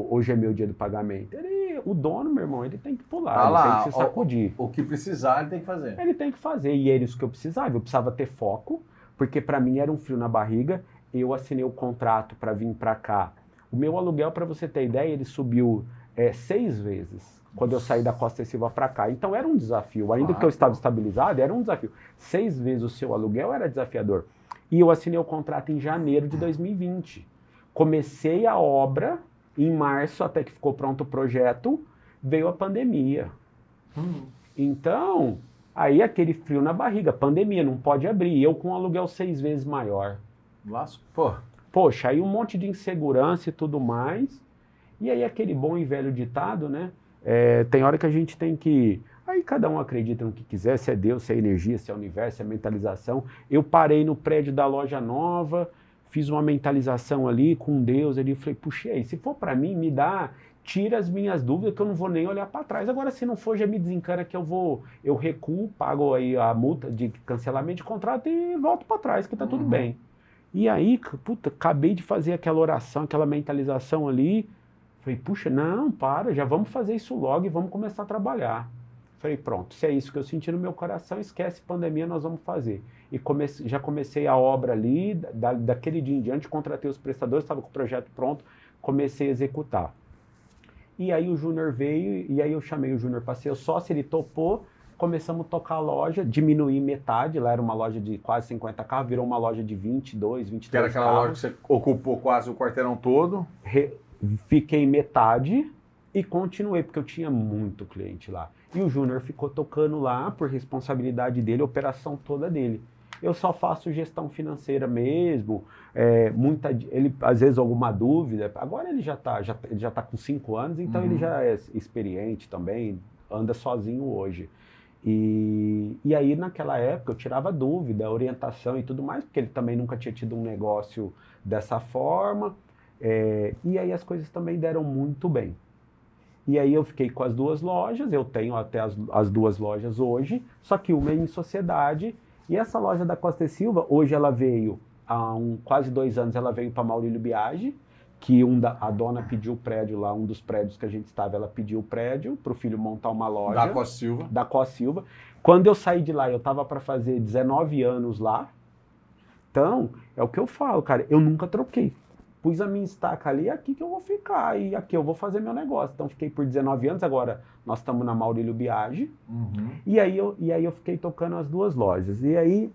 hoje é meu dia do pagamento. O dono, meu irmão, ele tem que pular, ele tem que se sacudir. O que precisar, ele tem que fazer. Ele tem que fazer, e era isso que eu precisava ter foco, porque para mim era um frio na barriga. Eu assinei o contrato para vir para cá. O meu aluguel, para você ter ideia, ele subiu 6 vezes. Quando eu saí da Costa Silva para cá. Então era um desafio, ainda que eu estava estabilizado, era um desafio. 6 vezes o seu aluguel era desafiador. E eu assinei o contrato em janeiro de 2020. Comecei a obra em março, até que ficou pronto o projeto, veio a pandemia. Então, aí aquele frio na barriga, pandemia, não pode abrir. Eu com um aluguel 6 vezes maior. Poxa, aí um monte de insegurança e tudo mais. E aí aquele bom e velho ditado, né? Tem hora que a gente tem que... Aí cada um acredita no que quiser, se é Deus, se é energia, se é universo, se é mentalização. Eu parei no prédio da loja nova, fiz uma mentalização ali com Deus, ali, falei, puxa, aí, se for para mim, tira as minhas dúvidas, que eu não vou nem olhar para trás. Agora, se não for, já me desencana que eu recuo, pago aí a multa de cancelamento de contrato e volto para trás, que tá tudo bem. E aí, puta, acabei de fazer aquela oração, aquela mentalização ali. Falei, puxa, não, já vamos fazer isso logo e vamos começar a trabalhar. Falei, pronto, se é isso que eu senti no meu coração, esquece pandemia, nós vamos fazer. E já comecei a obra ali, daquele dia em diante, contratei os prestadores, estava com o projeto pronto, comecei a executar. E aí o Júnior veio, e aí eu chamei o Júnior para ser sócio, ele topou, começamos a tocar a loja, diminuir metade, lá era uma loja de quase 50 carros, virou uma loja de 22, 23 carros. Que era aquela loja que você ocupou quase o quarteirão todo. Fiquei metade e continuei, porque eu tinha muito cliente lá. E o Júnior ficou tocando lá, por responsabilidade dele, a operação toda dele. Eu só faço gestão financeira mesmo, ele às vezes alguma dúvida. Agora ele já tá com 5 anos, então ele já é experiente também, anda sozinho hoje. E aí naquela época eu tirava dúvida, orientação e tudo mais, porque ele também nunca tinha tido um negócio dessa forma. E aí as coisas também deram muito bem. E aí eu fiquei com as 2 lojas, eu tenho até as 2 lojas hoje, só que uma é em sociedade. E essa loja da Costa e Silva, hoje ela veio, há quase 2 anos, ela veio para Maurílio Biagi, que a dona pediu o prédio lá, um dos prédios que a gente estava, ela pediu o prédio para o filho montar uma loja. Da Costa Silva. Da Costa Silva. Quando eu saí de lá, eu estava para fazer 19 anos lá. Então, é o que eu falo, cara, eu nunca troquei. Pus a minha estaca ali, aqui que eu vou ficar, e aqui eu vou fazer meu negócio. Então, fiquei por 19 anos, agora nós estamos na Maurílio Biagi. E aí eu fiquei tocando as 2 lojas. E aí,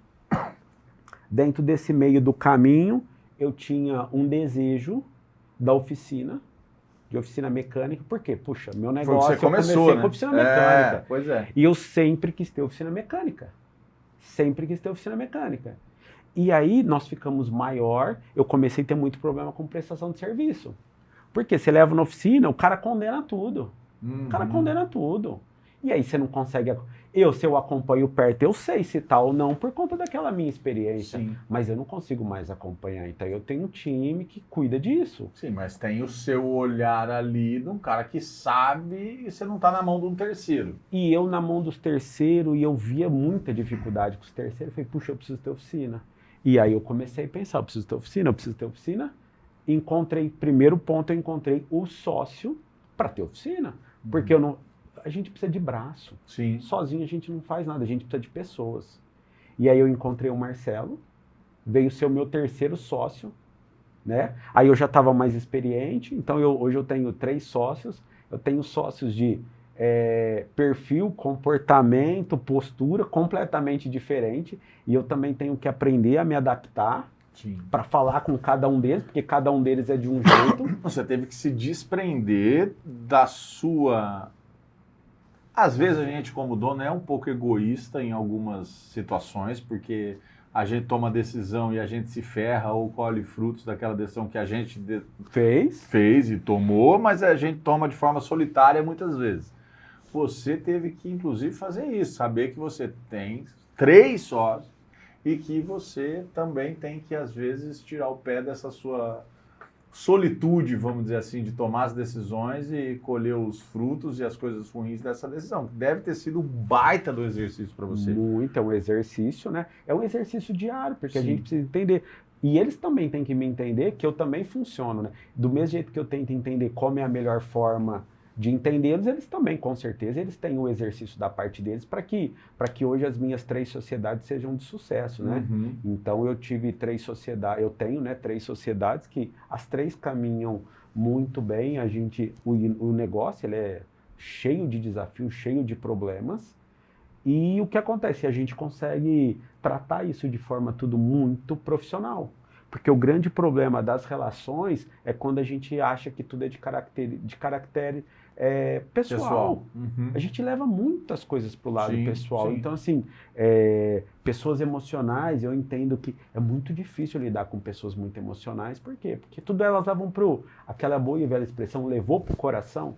dentro desse meio do caminho, eu tinha um desejo de oficina mecânica. Por quê? Puxa, meu negócio, você começou, eu comecei né? com oficina mecânica. Pois é. E eu sempre quis ter oficina mecânica. Sempre quis ter oficina mecânica. E aí nós ficamos maior, eu comecei a ter muito problema com prestação de serviço. Porque você leva na oficina, o cara condena tudo. O cara condena tudo. E aí você não consegue... Se eu acompanho perto, eu sei se tá ou não, por conta daquela minha experiência. Sim. Mas eu não consigo mais acompanhar. Então eu tenho um time que cuida disso. Sim, mas tem o seu olhar ali de um cara que sabe e você não tá na mão de um terceiro. E eu na mão dos terceiros, e eu via muita dificuldade com os terceiros, eu falei, puxa, eu preciso ter oficina. E aí eu comecei a pensar, eu preciso ter oficina. Primeiro ponto, eu encontrei o sócio para ter oficina. Porque a gente precisa de braço. Sim. Sozinho a gente não faz nada, a gente precisa de pessoas. E aí eu encontrei o Marcelo, veio ser o meu terceiro sócio, né? Aí eu já estava mais experiente, então hoje eu tenho 3 sócios. Eu tenho sócios de perfil, comportamento, postura completamente diferente. E eu também tenho que aprender a me adaptar para falar com cada um deles, porque cada um deles é de um jeito. Você teve que se desprender da sua... Às vezes a gente, como dono, é um pouco egoísta em algumas situações, porque a gente toma decisão e a gente se ferra ou colhe frutos daquela decisão que a gente fez e tomou, mas a gente toma de forma solitária muitas vezes. Você teve que, inclusive, fazer isso, saber que você tem 3 sócios e que você também tem que, às vezes, tirar o pé dessa sua solitude, vamos dizer assim, de tomar as decisões e colher os frutos e as coisas ruins dessa decisão. Deve ter sido um baita do exercício para você. Muito, é um exercício, né? É um exercício diário, porque Sim. a gente precisa entender. E eles também têm que me entender que eu também funciono, né? Do mesmo jeito que eu tento entender como é a melhor forma de entendê-los, eles também, com certeza, eles têm o exercício da parte deles para que hoje as minhas 3 sociedades sejam de sucesso, né? Então eu tive 3 sociedades, eu tenho, né, 3 sociedades que as 3 caminham muito bem. O negócio, ele é cheio de desafios, cheio de problemas. E o que acontece? A gente consegue tratar isso de forma tudo muito profissional. Porque o grande problema das relações é quando a gente acha que tudo é de caráter pessoal. A gente leva muitas coisas para o lado pessoal. Então, assim, pessoas emocionais, eu entendo que é muito difícil lidar com pessoas muito emocionais. Por quê? Porque tudo elas levam aquela boa e velha expressão, levou para o coração.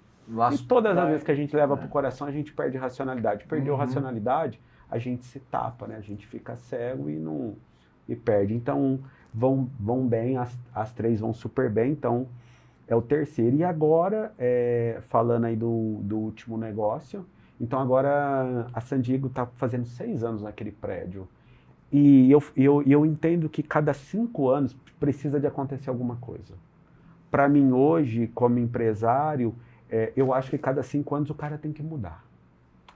E todas as vezes que a gente leva para o coração, a gente perde racionalidade. Perdeu racionalidade, a gente se tapa, né? A gente fica cego e perde. Então, vão bem, as 3 vão super bem, então é o terceiro. E agora, falando aí do último negócio, então agora a San Diego está fazendo 6 anos naquele prédio. E eu entendo que cada 5 anos precisa de acontecer alguma coisa. Para mim hoje, como empresário, eu acho que cada 5 anos o cara tem que mudar.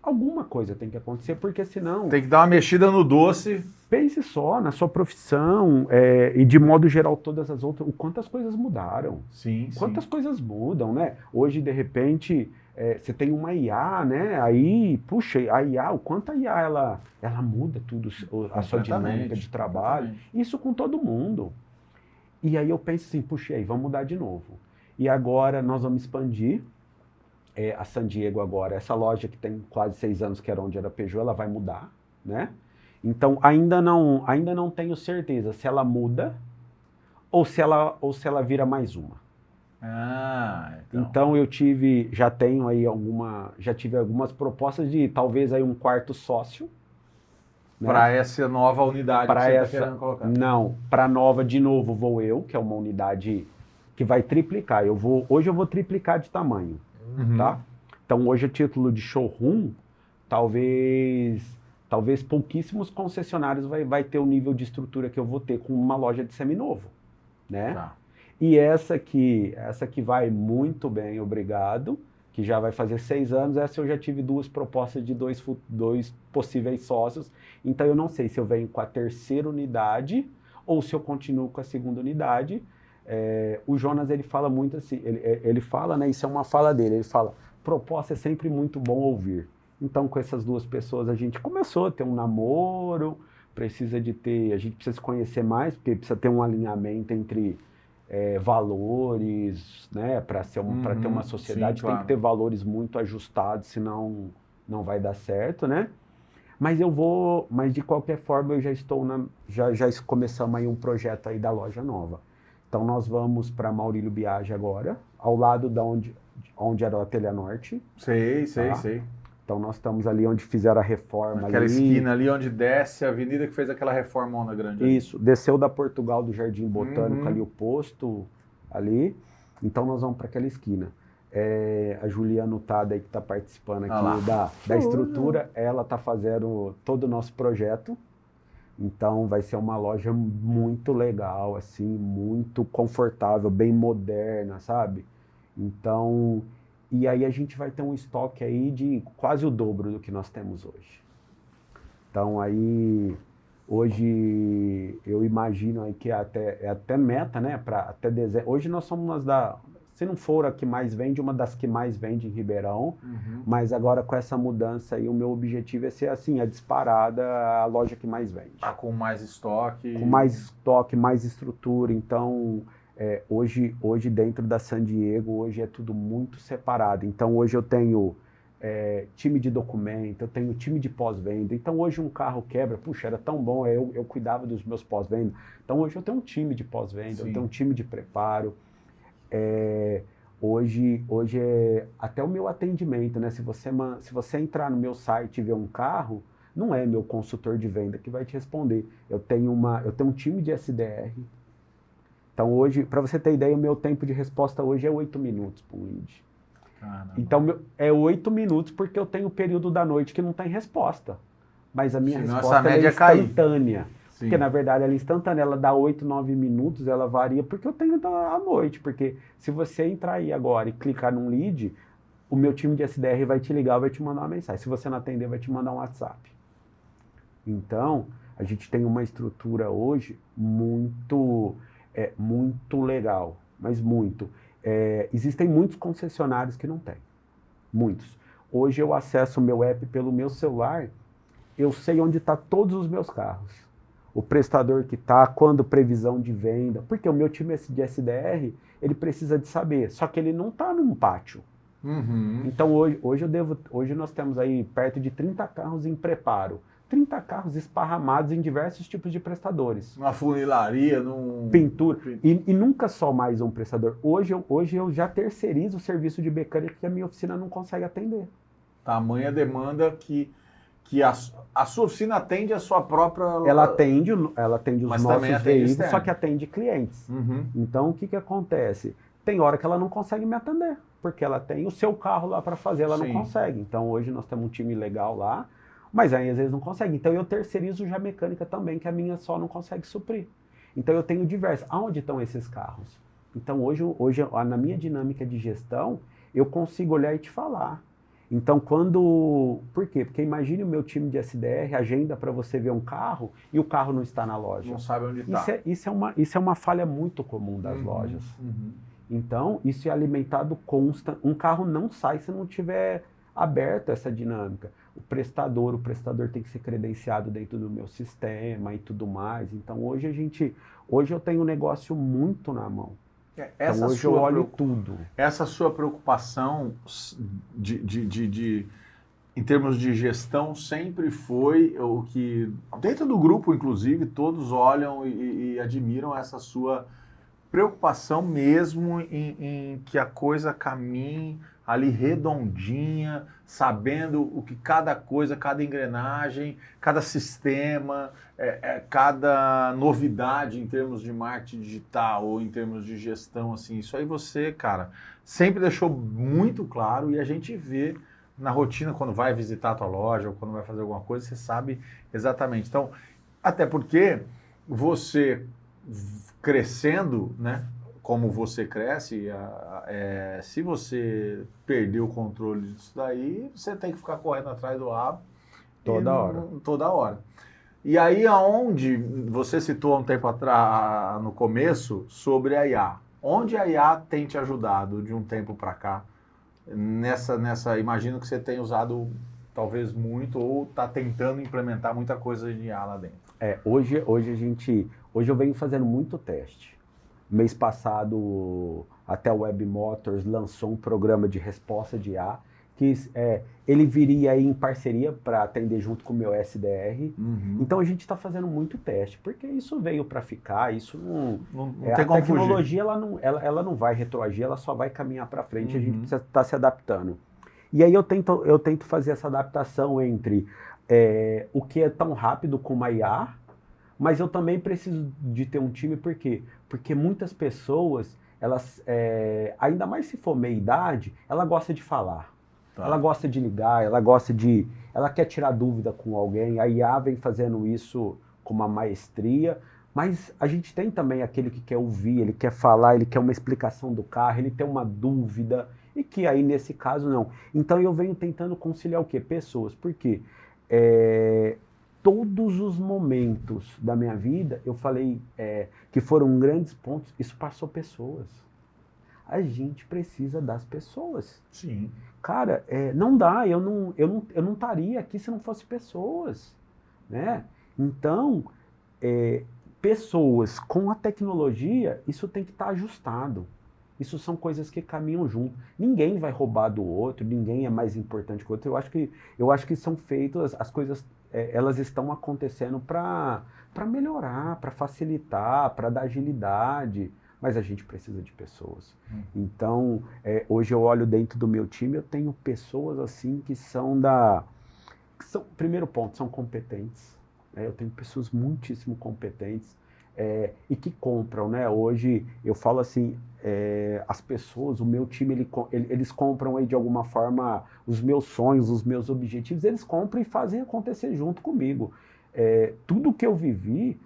Alguma coisa tem que acontecer, porque senão... Tem que dar uma mexida no doce. Pense só na sua profissão e de modo geral todas as outras, o quanto as coisas mudaram. Sim, Quantas coisas mudam, né? Hoje, de repente, você tem uma IA, né? Aí, puxa, a IA, o quanto a IA ela muda tudo, a sua dinâmica de trabalho. Isso com todo mundo. E aí eu penso assim, puxa, aí, vamos mudar de novo. E agora nós vamos expandir. A San Diego agora, essa loja que tem quase 6 anos, que era onde era a Peugeot, ela vai mudar, né? Então, ainda não tenho certeza se ela muda ou se ela vira mais uma. Então eu já tive algumas propostas de talvez aí um 4º sócio. Né? Para essa nova unidade que você está querendo colocar. Não, para a nova, de novo, vou eu, que é uma unidade que vai triplicar. Hoje eu vou triplicar de tamanho, tá? Então hoje a título de showroom, talvez pouquíssimos concessionários vai ter o nível de estrutura que eu vou ter com uma loja de seminovo, né? Tá. E essa que vai muito bem, obrigado, que já vai fazer 6 anos, essa eu já tive 2 propostas de dois possíveis sócios, então eu não sei se eu venho com a terceira unidade ou se eu continuo com a segunda unidade. O Jonas, ele fala muito assim, ele fala, né, isso é uma fala dele, ele fala, proposta é sempre muito bom ouvir. Então com essas 2 pessoas a gente começou a ter um namoro, a gente precisa se conhecer mais, porque precisa ter um alinhamento entre valores, né, para ter uma sociedade, sim, claro. tem que ter valores muito ajustados, senão não vai dar certo, né? Mas de qualquer forma eu já estou já começamos aí um projeto aí da loja nova. Então nós vamos para Maurílio Biagi agora, ao lado da onde era o Ateliê Norte. Sei. Então nós estamos ali onde fizeram a reforma. Aquela esquina ali onde desce a avenida que fez aquela reformona grande. Isso, desceu da Portugal do Jardim Botânico ali o posto ali. Então nós vamos para aquela esquina. A Juliana Utada aí que está participando aqui da estrutura, ela está fazendo todo o nosso projeto. Então vai ser uma loja muito legal, assim, muito confortável, bem moderna, sabe? Então, e aí a gente vai ter um estoque aí de quase o dobro do que nós temos hoje. Então aí, hoje eu imagino aí que é até meta, né, até dezembro. Hoje nós somos se não for a que mais vende, uma das que mais vende em Ribeirão, mas agora com essa mudança aí, o meu objetivo é ser assim, a disparada, a loja que mais vende. Tá com mais estoque. Com mais estoque, mais estrutura, então hoje dentro da San Diego, hoje é tudo muito separado, então hoje eu tenho time de documento, eu tenho time de pós-venda, então hoje um carro quebra, puxa, era tão bom, eu cuidava dos meus pós-venda, então hoje eu tenho um time de pós-venda, eu tenho um time de preparo. Hoje é até o meu atendimento, né? Se você entrar no meu site e ver um carro, não é meu consultor de venda que vai te responder. Eu tenho um time de SDR. Então hoje, para você ter ideia, o meu tempo de resposta hoje é 8 minutos para um lead. Caramba. Então é 8 minutos porque eu tenho o período da noite que não tem resposta. Mas a minha resposta essa média é instantânea. Sim. Porque, na verdade, ela é instantânea, ela dá 8, 9 minutos, ela varia, porque eu tenho à noite. Porque se você entrar aí agora e clicar num lead, o meu time de SDR vai te ligar, vai te mandar uma mensagem. Se você não atender, vai te mandar um WhatsApp. Então, a gente tem uma estrutura hoje muito legal, mas muito. Existem muitos concessionários que não têm. Muitos. Hoje eu acesso o meu app pelo meu celular, eu sei onde estão todos os meus carros. O prestador que está, quando previsão de venda, porque o meu time de SDR, ele precisa de saber, só que ele não está num pátio. Então hoje nós temos aí perto de 30 carros em preparo, 30 carros esparramados em diversos tipos de prestadores. Uma funilaria, pintura, e nunca só mais um prestador. Hoje eu já terceirizo o serviço de mecânica que a minha oficina não consegue atender. Tamanha demanda que a sua oficina atende a sua própria... Ela atende os nossos veículos, externo. só que atende clientes. Então, o que acontece? Tem hora que ela não consegue me atender, porque ela tem o seu carro lá para fazer, ela não consegue. Então, hoje nós temos um time legal lá, mas aí às vezes não consegue. Então, eu terceirizo já a mecânica também, que a minha só não consegue suprir. Então, eu tenho diversos. Aonde estão esses carros? Então, hoje na minha dinâmica de gestão, eu consigo olhar e te falar. Então, por quê? Porque imagine o meu time de SDR, agenda para você ver um carro e o carro não está na loja. Não sabe onde está. Isso é uma falha muito comum das lojas. Então, isso é alimentado constante. Um carro não sai se não tiver aberto essa dinâmica. O prestador tem que ser credenciado dentro do meu sistema e tudo mais. Então, hoje eu tenho um negócio muito na mão. Então, hoje eu olho tudo. Essa sua preocupação em termos de gestão sempre foi o que, dentro do grupo, inclusive, todos olham e admiram essa sua preocupação mesmo em que a coisa caminhe ali redondinha, sabendo o que cada coisa, cada engrenagem, cada sistema, cada novidade em termos de marketing digital ou em termos de gestão, assim, isso aí você, cara, sempre deixou muito claro e a gente vê na rotina quando vai visitar a tua loja ou quando vai fazer alguma coisa, você sabe exatamente. Então, até porque você crescendo, né? Como você cresce, se você perder o controle disso daí, você tem que ficar correndo atrás do rabo. Toda hora. E aí aonde, você citou há um tempo atrás, no começo, sobre a IA. Onde a IA tem te ajudado de um tempo para cá? Imagino que você tenha usado talvez muito ou está tentando implementar muita coisa de IA lá dentro. Hoje eu venho fazendo muito teste. Mês passado, até a Web Motors lançou um programa de resposta de IA, que ele viria aí em parceria para atender junto com o meu SDR. Uhum. Então a gente está fazendo muito teste, porque isso veio para ficar, isso não tem como fugir. A tecnologia ela não vai retroagir, ela só vai caminhar para frente, a gente precisa estar se adaptando. E aí eu tento fazer essa adaptação entre o que é tão rápido como a IA, mas eu também preciso de ter um time, por quê? Porque muitas pessoas, elas, ainda mais se for meia idade, ela gosta de falar. Tá. Ela gosta de ligar, ela quer tirar dúvida com alguém, a IA vem fazendo isso com uma maestria, mas a gente tem também aquele que quer ouvir, ele quer falar, ele quer uma explicação do carro, ele tem uma dúvida, e que aí nesse caso não. Então eu venho tentando conciliar o quê? Pessoas, por quê? Todos os momentos da minha vida, eu falei que foram grandes pontos, isso passou pessoas. A gente precisa das pessoas. Sim. Cara, não dá, eu não estaria aqui se não fosse pessoas, né? Então, pessoas com a tecnologia, isso tem que estar ajustado. Isso são coisas que caminham junto. Ninguém vai roubar do outro, ninguém é mais importante que o outro. Eu acho que são feitas, as coisas, elas estão acontecendo para melhorar, para facilitar, para dar agilidade. Mas a gente precisa de pessoas. Então, hoje eu olho dentro do meu time, eu tenho pessoas assim que são primeiro ponto, são competentes. Eu tenho pessoas muitíssimo competentes e que compram, né? Hoje eu falo assim, as pessoas, o meu time, eles compram aí de alguma forma os meus sonhos, os meus objetivos, eles compram e fazem acontecer junto comigo. Tudo que eu vivi,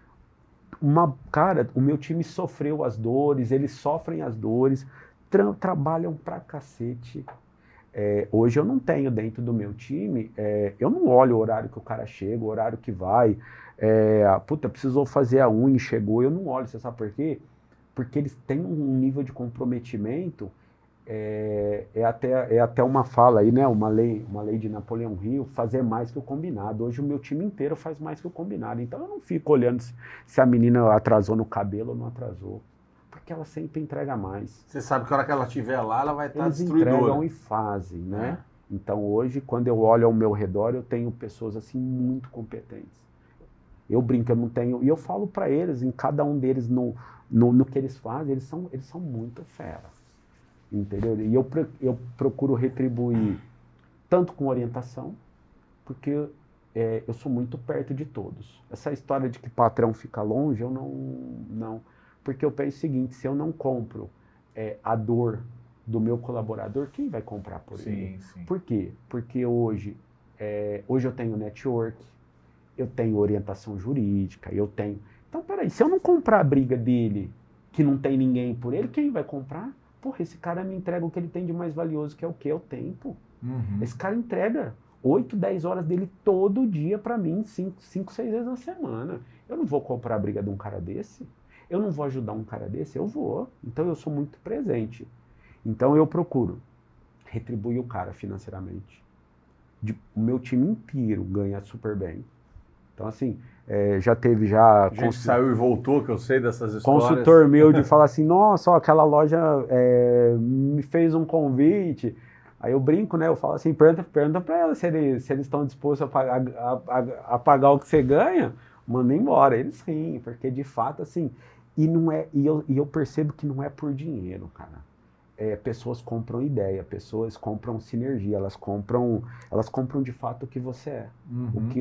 cara, o meu time sofreu as dores, eles sofrem as dores, trabalham pra cacete. Hoje eu não tenho dentro do meu time, eu não olho o horário que o cara chega, o horário que vai, precisou fazer a unha e chegou, eu não olho, você sabe por quê? Porque eles têm um nível de comprometimento, até uma fala aí, né, uma lei de Napoleão Hill, fazer mais que o combinado. Hoje o meu time inteiro faz mais que o combinado, então eu não fico olhando se a menina atrasou no cabelo ou não atrasou, porque ela sempre entrega mais. Você sabe que a hora que ela estiver lá, ela vai estar destruidora. Eles entregam e fazem, né? Então hoje, quando eu olho ao meu redor, eu tenho pessoas assim muito competentes. Eu brinco, eu não tenho, e eu falo para eles, em cada um deles, no que eles fazem, eles são muito fera. Entendeu? E eu procuro retribuir tanto com orientação, porque eu sou muito perto de todos. Essa história de que patrão fica longe, eu não. Porque eu penso o seguinte, se eu não compro a dor do meu colaborador, quem vai comprar por ele? Sim. Por quê? Porque hoje eu tenho network, eu tenho orientação jurídica, eu tenho... Então, peraí, se eu não comprar a briga dele, que não tem ninguém por ele, quem vai comprar? Porra, esse cara me entrega o que ele tem de mais valioso, que é o quê? É o tempo. Uhum. Esse cara entrega 8, 10 horas dele todo dia pra mim, 5, 6 vezes na semana. Eu não vou comprar a briga de um cara desse? Eu não vou ajudar um cara desse? Eu vou. Então eu sou muito presente. Então eu procuro retribuir o cara financeiramente. O meu time inteiro ganha super bem. Então assim, já teve A gente saiu e voltou, que eu sei dessas histórias. Consultor meu de falar assim, nossa, ó, aquela loja me fez um convite. Aí eu brinco, né? Eu falo assim, pergunta para ela se eles estão dispostos a pagar o que você ganha, manda embora. Eles riem, porque de fato, assim, eu percebo que não é por dinheiro, cara. Pessoas compram ideia, pessoas compram sinergia, elas compram de fato o que você é,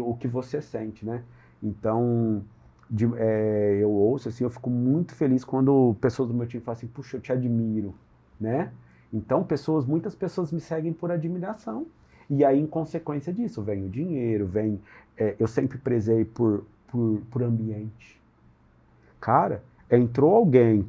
o que você sente, né? Então, eu ouço assim, eu fico muito feliz quando pessoas do meu time falam assim, puxa, eu te admiro, né? Então, muitas pessoas me seguem por admiração. E aí, em consequência disso, vem o dinheiro, eu sempre prezei por ambiente. Cara, entrou alguém,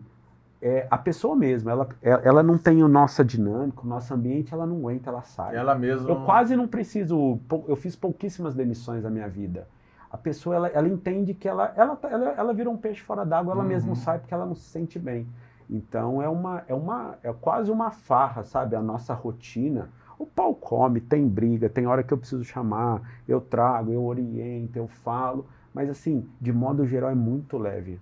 a pessoa mesmo, ela não tem o nosso dinâmico, o nosso ambiente, ela não entra, ela sai. Ela mesma... Eu quase não preciso, eu fiz pouquíssimas demissões na minha vida. A pessoa, ela entende que ela vira um peixe fora d'água, ela mesma sai porque ela não se sente bem. Então é quase uma farra, sabe? A nossa rotina. O pau come, tem briga, tem hora que eu preciso chamar, eu trago, eu oriento, eu falo. Mas assim, de modo geral é muito leve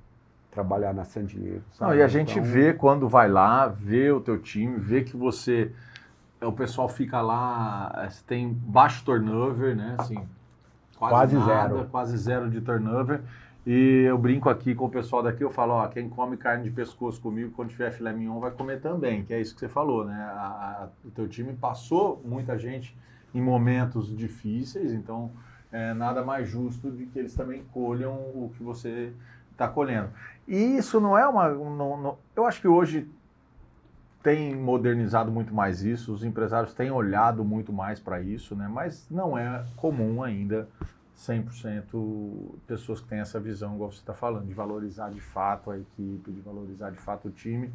trabalhar na San Diego, sabe? Não, e a gente vê quando vai lá, vê o teu time, vê que o pessoal fica lá, tem baixo turnover, né? Assim, quase nada, zero. Quase zero de turnover. E eu brinco aqui com o pessoal daqui, eu falo, ó, quem come carne de pescoço comigo, quando tiver filé mignon, vai comer também, que é isso que você falou, né? O teu time passou muita gente em momentos difíceis, então nada mais justo de que eles também colham o que você está colhendo. E isso não é eu acho que hoje tem modernizado muito mais isso, os empresários têm olhado muito mais para isso, né? Mas não é comum ainda 100% pessoas que têm essa visão, igual você está falando, de valorizar de fato a equipe, de valorizar de fato o time,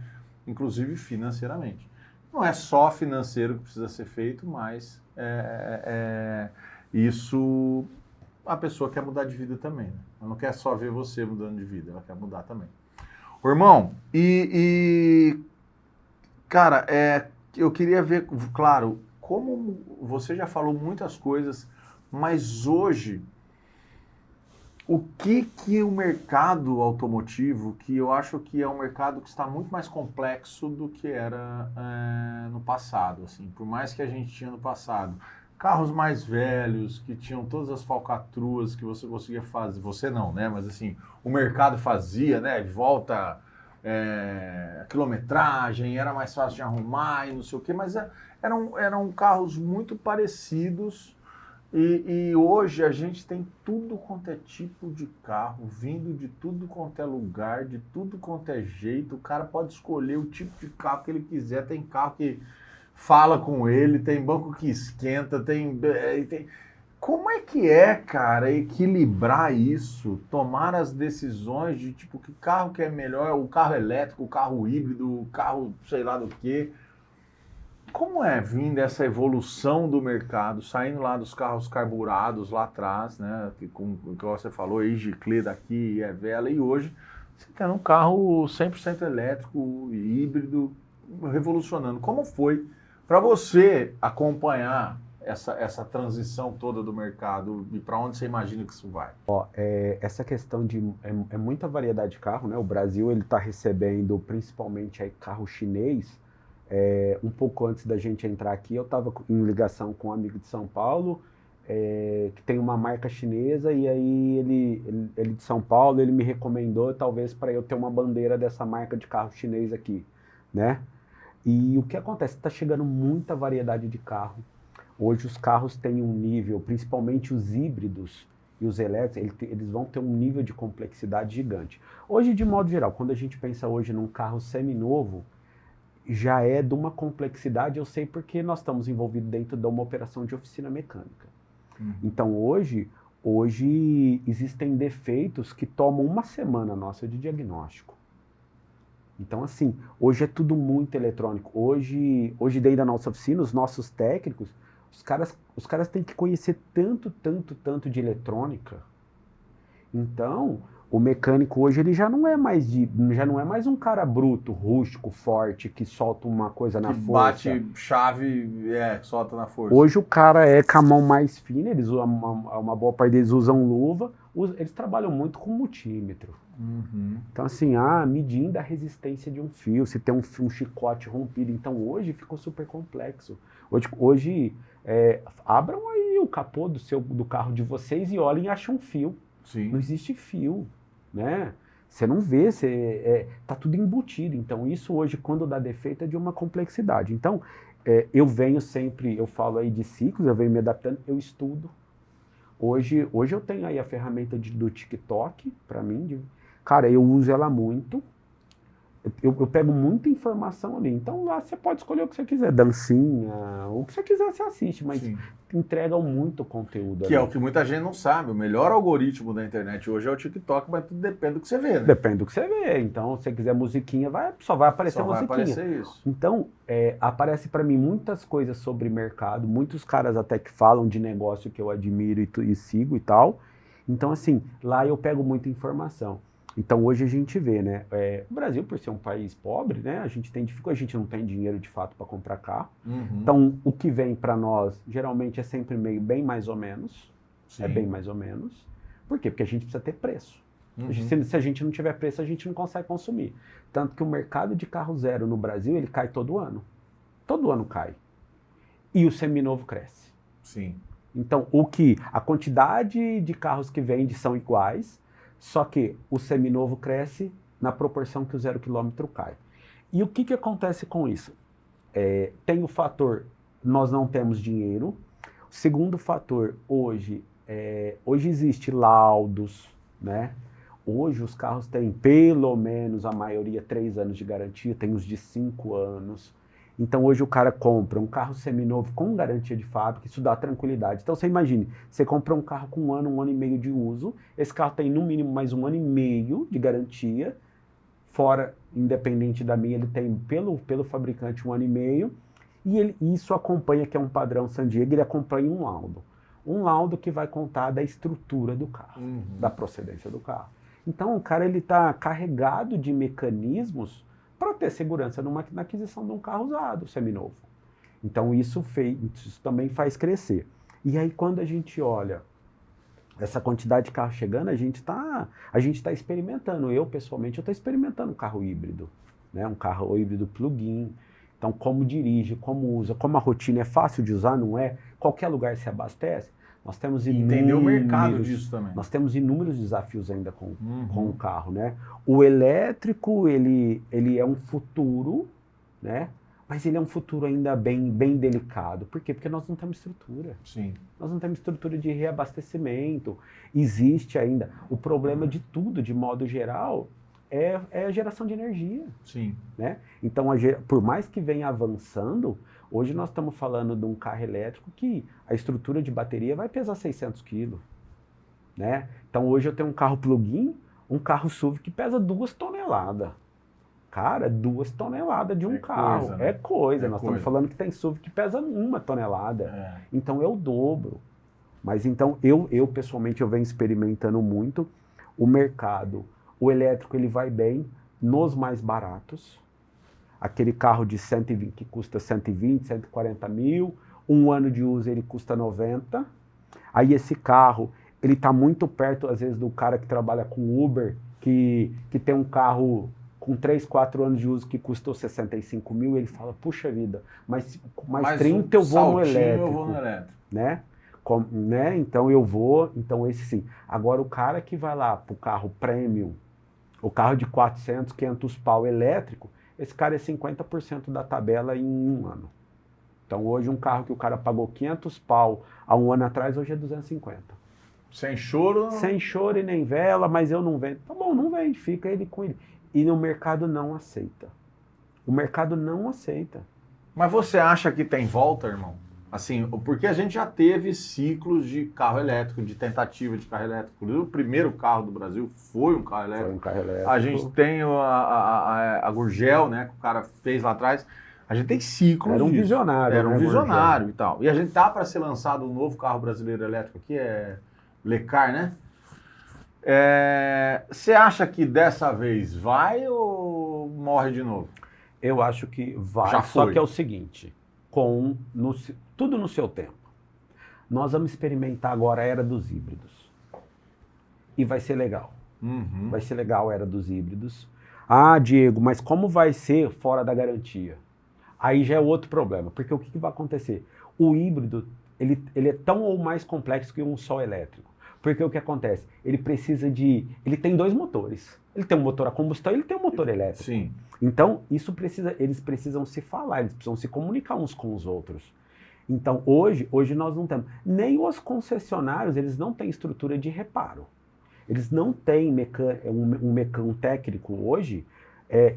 inclusive financeiramente. Não é só financeiro que precisa ser feito, mas isso a pessoa quer mudar de vida também, né? Ela não quer só ver você mudando de vida, ela quer mudar também. Ô, irmão, cara, eu queria ver, claro, como você já falou muitas coisas, mas hoje, o que o mercado automotivo, que eu acho que é um mercado que está muito mais complexo do que era no passado, assim, por mais que a gente tinha no passado, carros mais velhos, que tinham todas as falcatruas que você conseguia fazer, você não, né, mas assim, o mercado fazia, né, volta... quilometragem, era mais fácil de arrumar e não sei o que, mas eram carros muito parecidos e hoje a gente tem tudo quanto é tipo de carro, vindo de tudo quanto é lugar, de tudo quanto é jeito, o cara pode escolher o tipo de carro que ele quiser, tem carro que fala com ele, tem banco que esquenta, tem... Como é que cara, equilibrar isso, tomar as decisões de tipo que carro que é melhor, o carro elétrico, o carro híbrido, o carro sei lá do que? Como é vindo essa evolução do mercado, saindo lá dos carros carburados lá atrás, né? Que você falou, Giclée daqui, Vela, e hoje você tem um carro 100% elétrico, híbrido, revolucionando. Como foi para você acompanhar essa transição toda do mercado e para onde você imagina que isso vai? Essa questão de muita variedade de carro, né? O Brasil ele está recebendo principalmente aí carro chinês. Um pouco antes da gente entrar aqui, eu estava em ligação com um amigo de São Paulo que tem uma marca chinesa e aí ele de São Paulo ele me recomendou talvez para eu ter uma bandeira dessa marca de carro chinês aqui, né? E o que acontece? Está chegando muita variedade de carro. Hoje os carros têm um nível, principalmente os híbridos e os elétricos, eles vão ter um nível de complexidade gigante. Hoje, de modo geral, quando a gente pensa hoje num carro seminovo, já é de uma complexidade, eu sei porque nós estamos envolvidos dentro de uma operação de oficina mecânica. Então hoje existem defeitos que tomam uma semana nossa de diagnóstico. Então, assim, hoje é tudo muito eletrônico. Hoje dentro da nossa oficina, os nossos técnicos, os caras têm que conhecer tanto de eletrônica. Então, o mecânico hoje ele já não é mais um cara bruto, rústico, forte, que solta uma coisa na força. Bate chave, solta na força. Hoje o cara é com a mão mais fina, eles usam uma boa parte deles usam luva, eles trabalham muito com multímetro. Então assim, medindo a resistência de um fio, se tem um chicote rompido. Então hoje ficou super complexo. Hoje abram aí o capô do carro de vocês e olhem e acham um fio. Sim. Não existe fio, né? Você não vê, tá tudo embutido. Então, isso hoje, quando dá defeito, é de uma complexidade. Então, eu venho sempre, eu falo aí de ciclos, eu venho me adaptando, eu estudo. Hoje eu tenho aí a ferramenta do TikTok, para mim. Cara, eu uso ela muito. Eu pego muita informação ali. Então lá você pode escolher o que você quiser, dancinha, o que você quiser você assiste, mas Sim. entregam muito conteúdo Que ali. é o que muita gente não sabe. O melhor algoritmo da internet hoje é o TikTok, mas tudo depende do que você vê, né? Depende do que você vê. Então, se você quiser musiquinha, só vai aparecer Só vai musiquinha. aparecer isso. Então, aparece para mim muitas coisas sobre mercado, muitos caras até que falam de negócio que eu admiro e sigo e tal. Então, assim, lá eu pego muita informação. Então, hoje a gente vê, né? O Brasil, por ser um país pobre, né? A gente tem dificuldade, a gente não tem dinheiro de fato para comprar carro. Uhum. Então, o que vem para nós, geralmente é sempre meio bem mais ou menos. Sim. É bem mais ou menos. Por quê? Porque a gente precisa ter preço. Uhum. Se a gente não tiver preço, a gente não consegue consumir. Tanto que o mercado de carro zero no Brasil, ele cai todo ano. Todo ano cai. E o seminovo cresce. Sim. Então, a quantidade de carros que vende são iguais, só que o seminovo cresce na proporção que o 0 km cai. E o que acontece com isso? Tem o fator, nós não temos dinheiro. O segundo fator, hoje existe laudos, né? Hoje os carros têm pelo menos, a maioria, 3 anos de garantia, tem os de 5 anos. Então hoje o cara compra um carro seminovo com garantia de fábrica, isso dá tranquilidade. Então você imagine, você compra um carro com 1 ano e meio de uso, esse carro tem no mínimo mais 1 ano e meio de garantia, fora, independente da minha, ele tem pelo fabricante 1 ano e meio, e isso acompanha, que é um padrão San Diego, ele acompanha um laudo. Um laudo que vai contar da estrutura do carro, da procedência do carro. Então o cara está carregado de mecanismos para ter segurança na aquisição de um carro usado, seminovo. Então isso também faz crescer. E aí quando a gente olha essa quantidade de carro chegando, a gente tá experimentando. Eu, pessoalmente, estou experimentando um carro híbrido, né? Um carro híbrido plug-in. Então, como dirige, como usa, como a rotina é fácil de usar, não é? Qualquer lugar se abastece. Nós temos entender o mercado disso também. Nós temos inúmeros desafios ainda com o carro, né? O elétrico, ele é um futuro, né? Mas ele é um futuro ainda bem delicado. Por quê? Porque nós não temos estrutura. Sim. Nós não temos estrutura de reabastecimento. Existe ainda. O problema de tudo, de modo geral, é a geração de energia. Sim. Né? Então, por mais que venha avançando, hoje nós estamos falando de um carro elétrico que a estrutura de bateria vai pesar 600 quilos. Né? Então, hoje eu tenho um carro plug-in, um carro SUV que pesa 2 toneladas. Cara, 2 toneladas de um carro. Coisa, né? É coisa. É Nós coisa. estamos falando que tem SUV que pesa 1 tonelada. É. Então, é o dobro. Mas então, eu pessoalmente, eu venho experimentando muito o mercado. O elétrico, ele vai bem nos mais baratos. Aquele carro de 120 que custa 120, 140 mil. 1 ano de uso, ele custa 90. Aí esse carro, ele está muito perto, às vezes, do cara que trabalha com Uber, que tem um carro com 3, 4 anos de uso que custou 65 mil, ele fala, puxa vida, mais 30 eu vou no elétrico. Eu vou no elétrico. Né? Né? Então eu vou, então esse sim. Agora o cara que vai lá pro carro premium, o carro de 400, 500 pau elétrico, esse cara é 50% da tabela em 1 ano. Então hoje um carro que o cara pagou 500 pau há 1 ano atrás, hoje é 250. Sem choro? Sem choro e nem vela, mas eu não vendo. Tá bom, não vende, fica ele com ele. E o mercado não aceita. O mercado não aceita. Mas você acha que tem volta, irmão? Assim, porque a gente já teve ciclos de carro elétrico, de tentativa de carro elétrico. O primeiro carro do Brasil foi um carro elétrico. Foi um carro elétrico. A gente tem a Gurgel, né, que o cara fez lá atrás. A gente tem ciclos Era um disso. visionário. Era um né, visionário e tal. E a gente tá para ser lançado um novo carro brasileiro elétrico aqui, Lecar, né? Você acha que dessa vez vai ou morre de novo? Eu acho que vai, Já só foi. que é o seguinte, tudo no seu tempo. Nós vamos experimentar agora a era dos híbridos. E vai ser legal. Uhum. Vai ser legal a era dos híbridos. Ah, Diego, mas como vai ser fora da garantia? Aí já é outro problema, porque o que vai acontecer? O híbrido, ele é tão ou mais complexo que um só elétrico. Porque o que acontece? Ele tem 2 motores. Ele tem um motor a combustão e ele tem um motor elétrico. Sim. Então, eles precisam se falar, eles precisam se comunicar uns com os outros. Então, hoje nós não temos. Nem os concessionários, eles não têm estrutura de reparo. Eles não têm um técnico hoje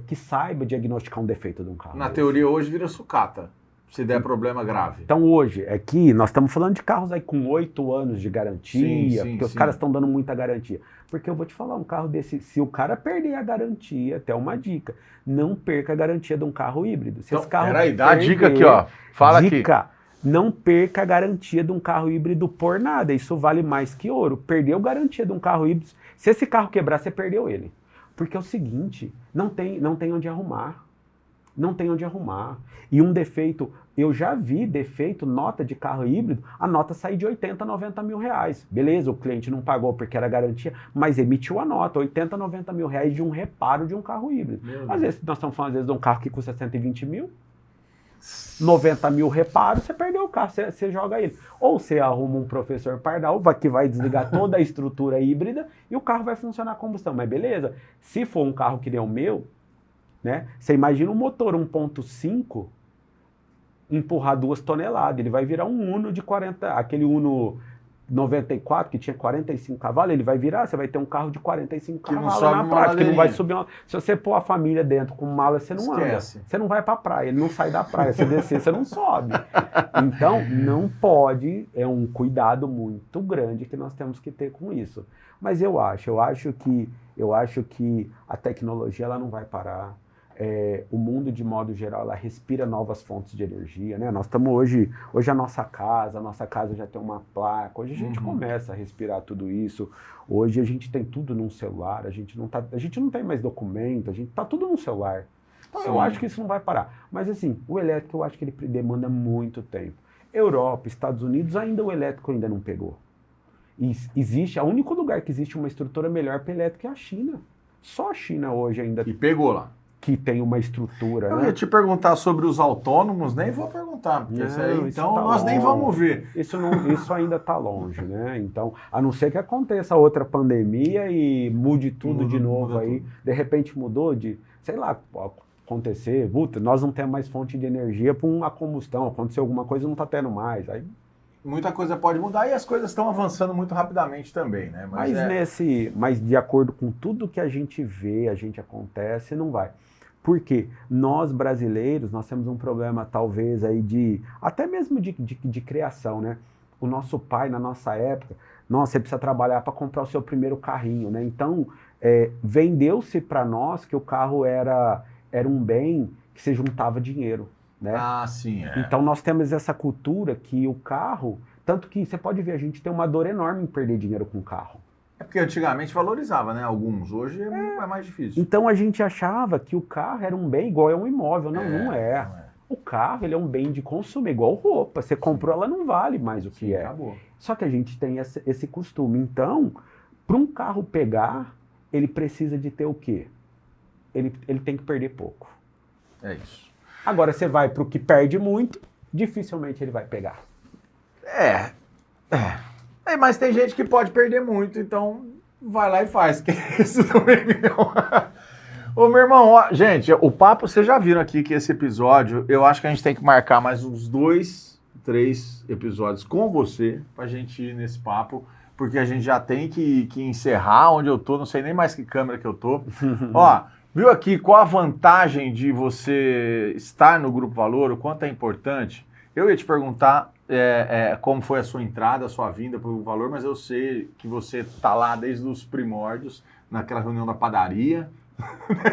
que saiba diagnosticar um defeito de um carro. Na teoria, hoje vira sucata, se der problema grave. Então, hoje, aqui, nós estamos falando de carros aí com 8 anos de garantia, porque os caras estão dando muita garantia. Porque eu vou te falar, um carro desse, se o cara perder a garantia, até uma dica, não perca a garantia de um carro híbrido. Se esse carro peraí, dá a dica aqui, ó. Fala dica, aqui. Não perca a garantia de um carro híbrido por nada. Isso vale mais que ouro. Perdeu a garantia de um carro híbrido. Se esse carro quebrar, você perdeu ele. Porque é o seguinte, não tem onde arrumar. Não tem onde arrumar. E um defeito, eu já vi defeito, nota de carro híbrido, a nota sair de 80, 90 mil reais. Beleza, o cliente não pagou porque era garantia, mas emitiu a nota, 80, 90 mil reais de um reparo de um carro híbrido. Às vezes, nós estamos falando às vezes de um carro que custa 120 mil, 90 mil reparo, você perdeu o carro, você joga ele. Ou você arruma um professor pardal que vai desligar toda a estrutura híbrida e o carro vai funcionar a combustão. Mas beleza, se for um carro que nem o meu, né, você imagina um motor 1.5 empurrar 2 toneladas, ele vai virar um Uno de 40, aquele Uno 94 que tinha 45 cavalos, ele vai virar, você vai ter um carro de 45 cavalos na praia, que não vai subir se você pôr a família dentro com mala, você não anda, você não vai pra praia, ele não sai da praia, você descer, você não sobe. Então, não pode, é um cuidado muito grande que nós temos que ter com isso. Mas eu acho que a tecnologia ela não vai parar. O mundo, de modo geral, ela respira novas fontes de energia, né? Nós estamos hoje a nossa casa já tem uma placa, hoje a gente começa a respirar tudo isso, hoje a gente tem tudo num celular, a gente não tem mais documento, a gente tá tudo no celular. Então eu acho que isso não vai parar. Mas assim, o elétrico eu acho que ele demanda muito tempo. Europa, Estados Unidos, ainda o elétrico ainda não pegou. O único lugar que existe uma estrutura melhor para elétrico é a China. Só a China hoje ainda... E pegou lá. Que tem uma estrutura. Eu ia te perguntar sobre os autônomos, nem vou perguntar, porque isso aí, então nós nem vamos ver. Isso ainda está longe, né? Então, a não ser que aconteça outra pandemia e mude tudo de novo aí. Tudo. De repente mudou sei lá, acontecer, nós não temos mais fonte de energia para uma combustão, aconteceu alguma coisa não está tendo mais. Aí muita coisa pode mudar e as coisas estão avançando muito rapidamente também, né? Mas de acordo com tudo que a gente vê, acontece, não vai. Porque nós brasileiros, nós temos um problema talvez aí até mesmo de criação, né? O nosso pai, na nossa época, você precisa trabalhar para comprar o seu primeiro carrinho, né? Então, vendeu-se para nós que o carro era um bem que se juntava dinheiro, né? Ah, sim, Então nós temos essa cultura que o carro, tanto que você pode ver, a gente tem uma dor enorme em perder dinheiro com o carro. É porque antigamente valorizava, né? Alguns. Hoje é mais difícil. Então a gente achava que o carro era um bem igual a um imóvel. Não é. O carro ele é um bem de consumo, igual roupa. Você comprou, ela não vale mais o que é. Acabou. Só que a gente tem esse costume. Então, para um carro pegar, ele precisa de ter o quê? Ele tem que perder pouco. É isso. Agora você vai para o que perde muito, dificilmente ele vai pegar. Mas tem gente que pode perder muito, então vai lá e faz. Que isso também não. Ô, meu irmão, gente, o papo, vocês já viram aqui que esse episódio, eu acho que a gente tem que marcar mais uns 2, 3 episódios com você, pra gente ir nesse papo, porque a gente já tem que encerrar onde eu tô, não sei nem mais que câmera que eu tô. Ó, viu aqui qual a vantagem de você estar no Grupo Valor, o quanto é importante? Eu ia te perguntar como foi a sua entrada, a sua vinda para o Valor, mas eu sei que você está lá desde os primórdios, naquela reunião da padaria,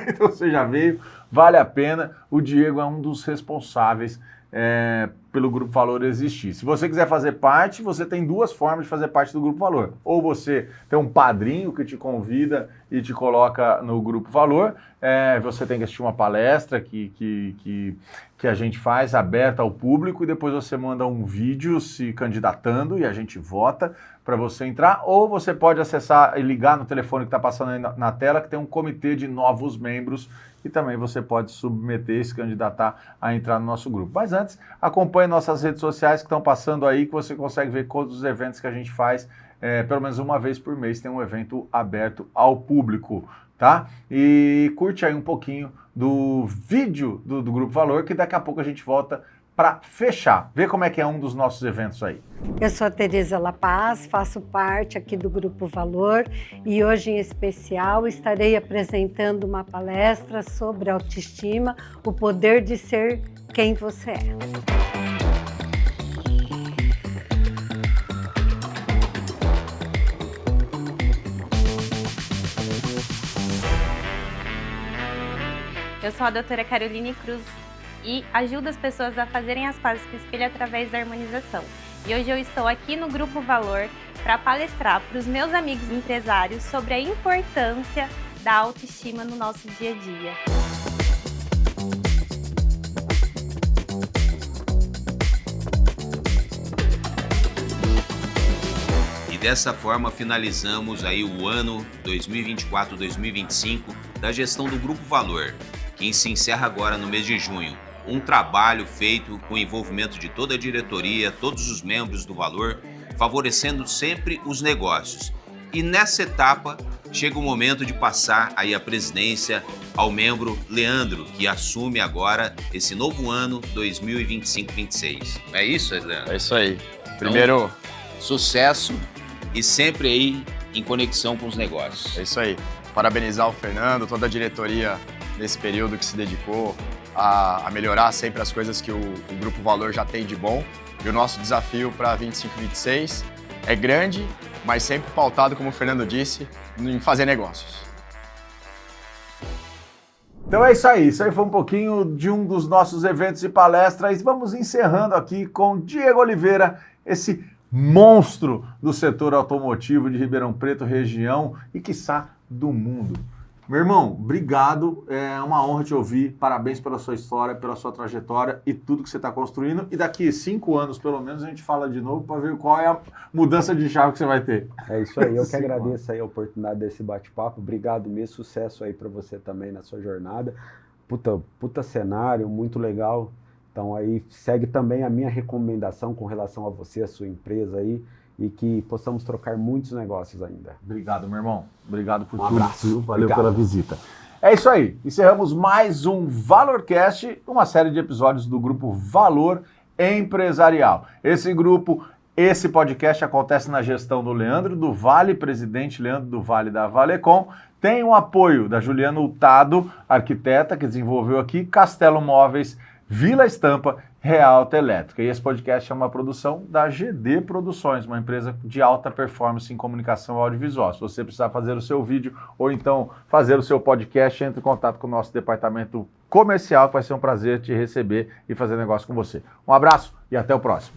então você já veio, vale a pena. O Diego é um dos responsáveis pelo Grupo Valor existir. Se você quiser fazer parte, você tem 2 formas de fazer parte do Grupo Valor. Ou você tem um padrinho que te convida e te coloca no Grupo Valor, você tem que assistir uma palestra que a gente faz aberta ao público e depois você manda um vídeo se candidatando e a gente vota para você entrar, ou você pode acessar e ligar no telefone que está passando aí na tela, que tem um comitê de novos membros e também você pode submeter, se candidatar a entrar no nosso grupo. Mas antes, acompanhe nossas redes sociais que estão passando aí, que você consegue ver todos os eventos que a gente faz pelo menos uma vez por mês tem um evento aberto ao público, tá? E curte aí um pouquinho do vídeo do Grupo Valor, que daqui a pouco a gente volta para fechar. Vê como é que é um dos nossos eventos aí. Eu sou a Tereza La Paz, faço parte aqui do Grupo Valor e hoje em especial estarei apresentando uma palestra sobre autoestima, o poder de ser quem você é. Eu sou a doutora Caroline Cruz e ajudo as pessoas a fazerem as pazes com o espelho através da harmonização. E hoje eu estou aqui no Grupo Valor para palestrar para os meus amigos empresários sobre a importância da autoestima no nosso dia a dia. E dessa forma finalizamos aí o ano 2024-2025 da gestão do Grupo Valor, que se encerra agora no mês de junho. Um trabalho feito com o envolvimento de toda a diretoria, todos os membros do Valor, favorecendo sempre os negócios. E nessa etapa chega o momento de passar aí a presidência ao membro Leandro, que assume agora esse novo ano 2025-26. É isso, Leandro? É isso aí. Primeiro, então, sucesso e sempre aí em conexão com os negócios. É isso aí. Parabenizar o Fernando, toda a diretoria nesse período que se dedicou a melhorar sempre as coisas que o Grupo Valor já tem de bom. E o nosso desafio para 25-26 é grande, mas sempre pautado, como o Fernando disse, em fazer negócios. Então é isso aí. Isso aí foi um pouquinho de um dos nossos eventos e palestras. Vamos encerrando aqui com Diego Oliveira, esse monstro do setor automotivo de Ribeirão Preto, região e, quiçá, do mundo. Meu irmão, obrigado, é uma honra te ouvir, parabéns pela sua história, pela sua trajetória e tudo que você está construindo, e daqui 5 anos, pelo menos, a gente fala de novo para ver qual é a mudança de chave que você vai ter. É isso aí, eu que agradeço aí a oportunidade desse bate-papo, obrigado mesmo, sucesso aí para você também na sua jornada, puta cenário, muito legal, então aí segue também a minha recomendação com relação a você, a sua empresa aí, e que possamos trocar muitos negócios ainda. Obrigado, meu irmão. Obrigado por tudo. Abraço. Valeu Obrigado pela visita. É isso aí. Encerramos mais um Valorcast, uma série de episódios do Grupo Valor Empresarial. Esse podcast acontece na gestão do Leandro do Vale, presidente Leandro do Vale da Valecom. Tem o apoio da Juliana Hurtado, arquiteta, que desenvolveu aqui, Castelo Móveis, Vila Estampa, Realta Elétrica. E esse podcast é uma produção da GD Produções, uma empresa de alta performance em comunicação audiovisual. Se você precisar fazer o seu vídeo ou então fazer o seu podcast, entre em contato com o nosso departamento comercial, que vai ser um prazer te receber e fazer negócio com você. Um abraço e até o próximo.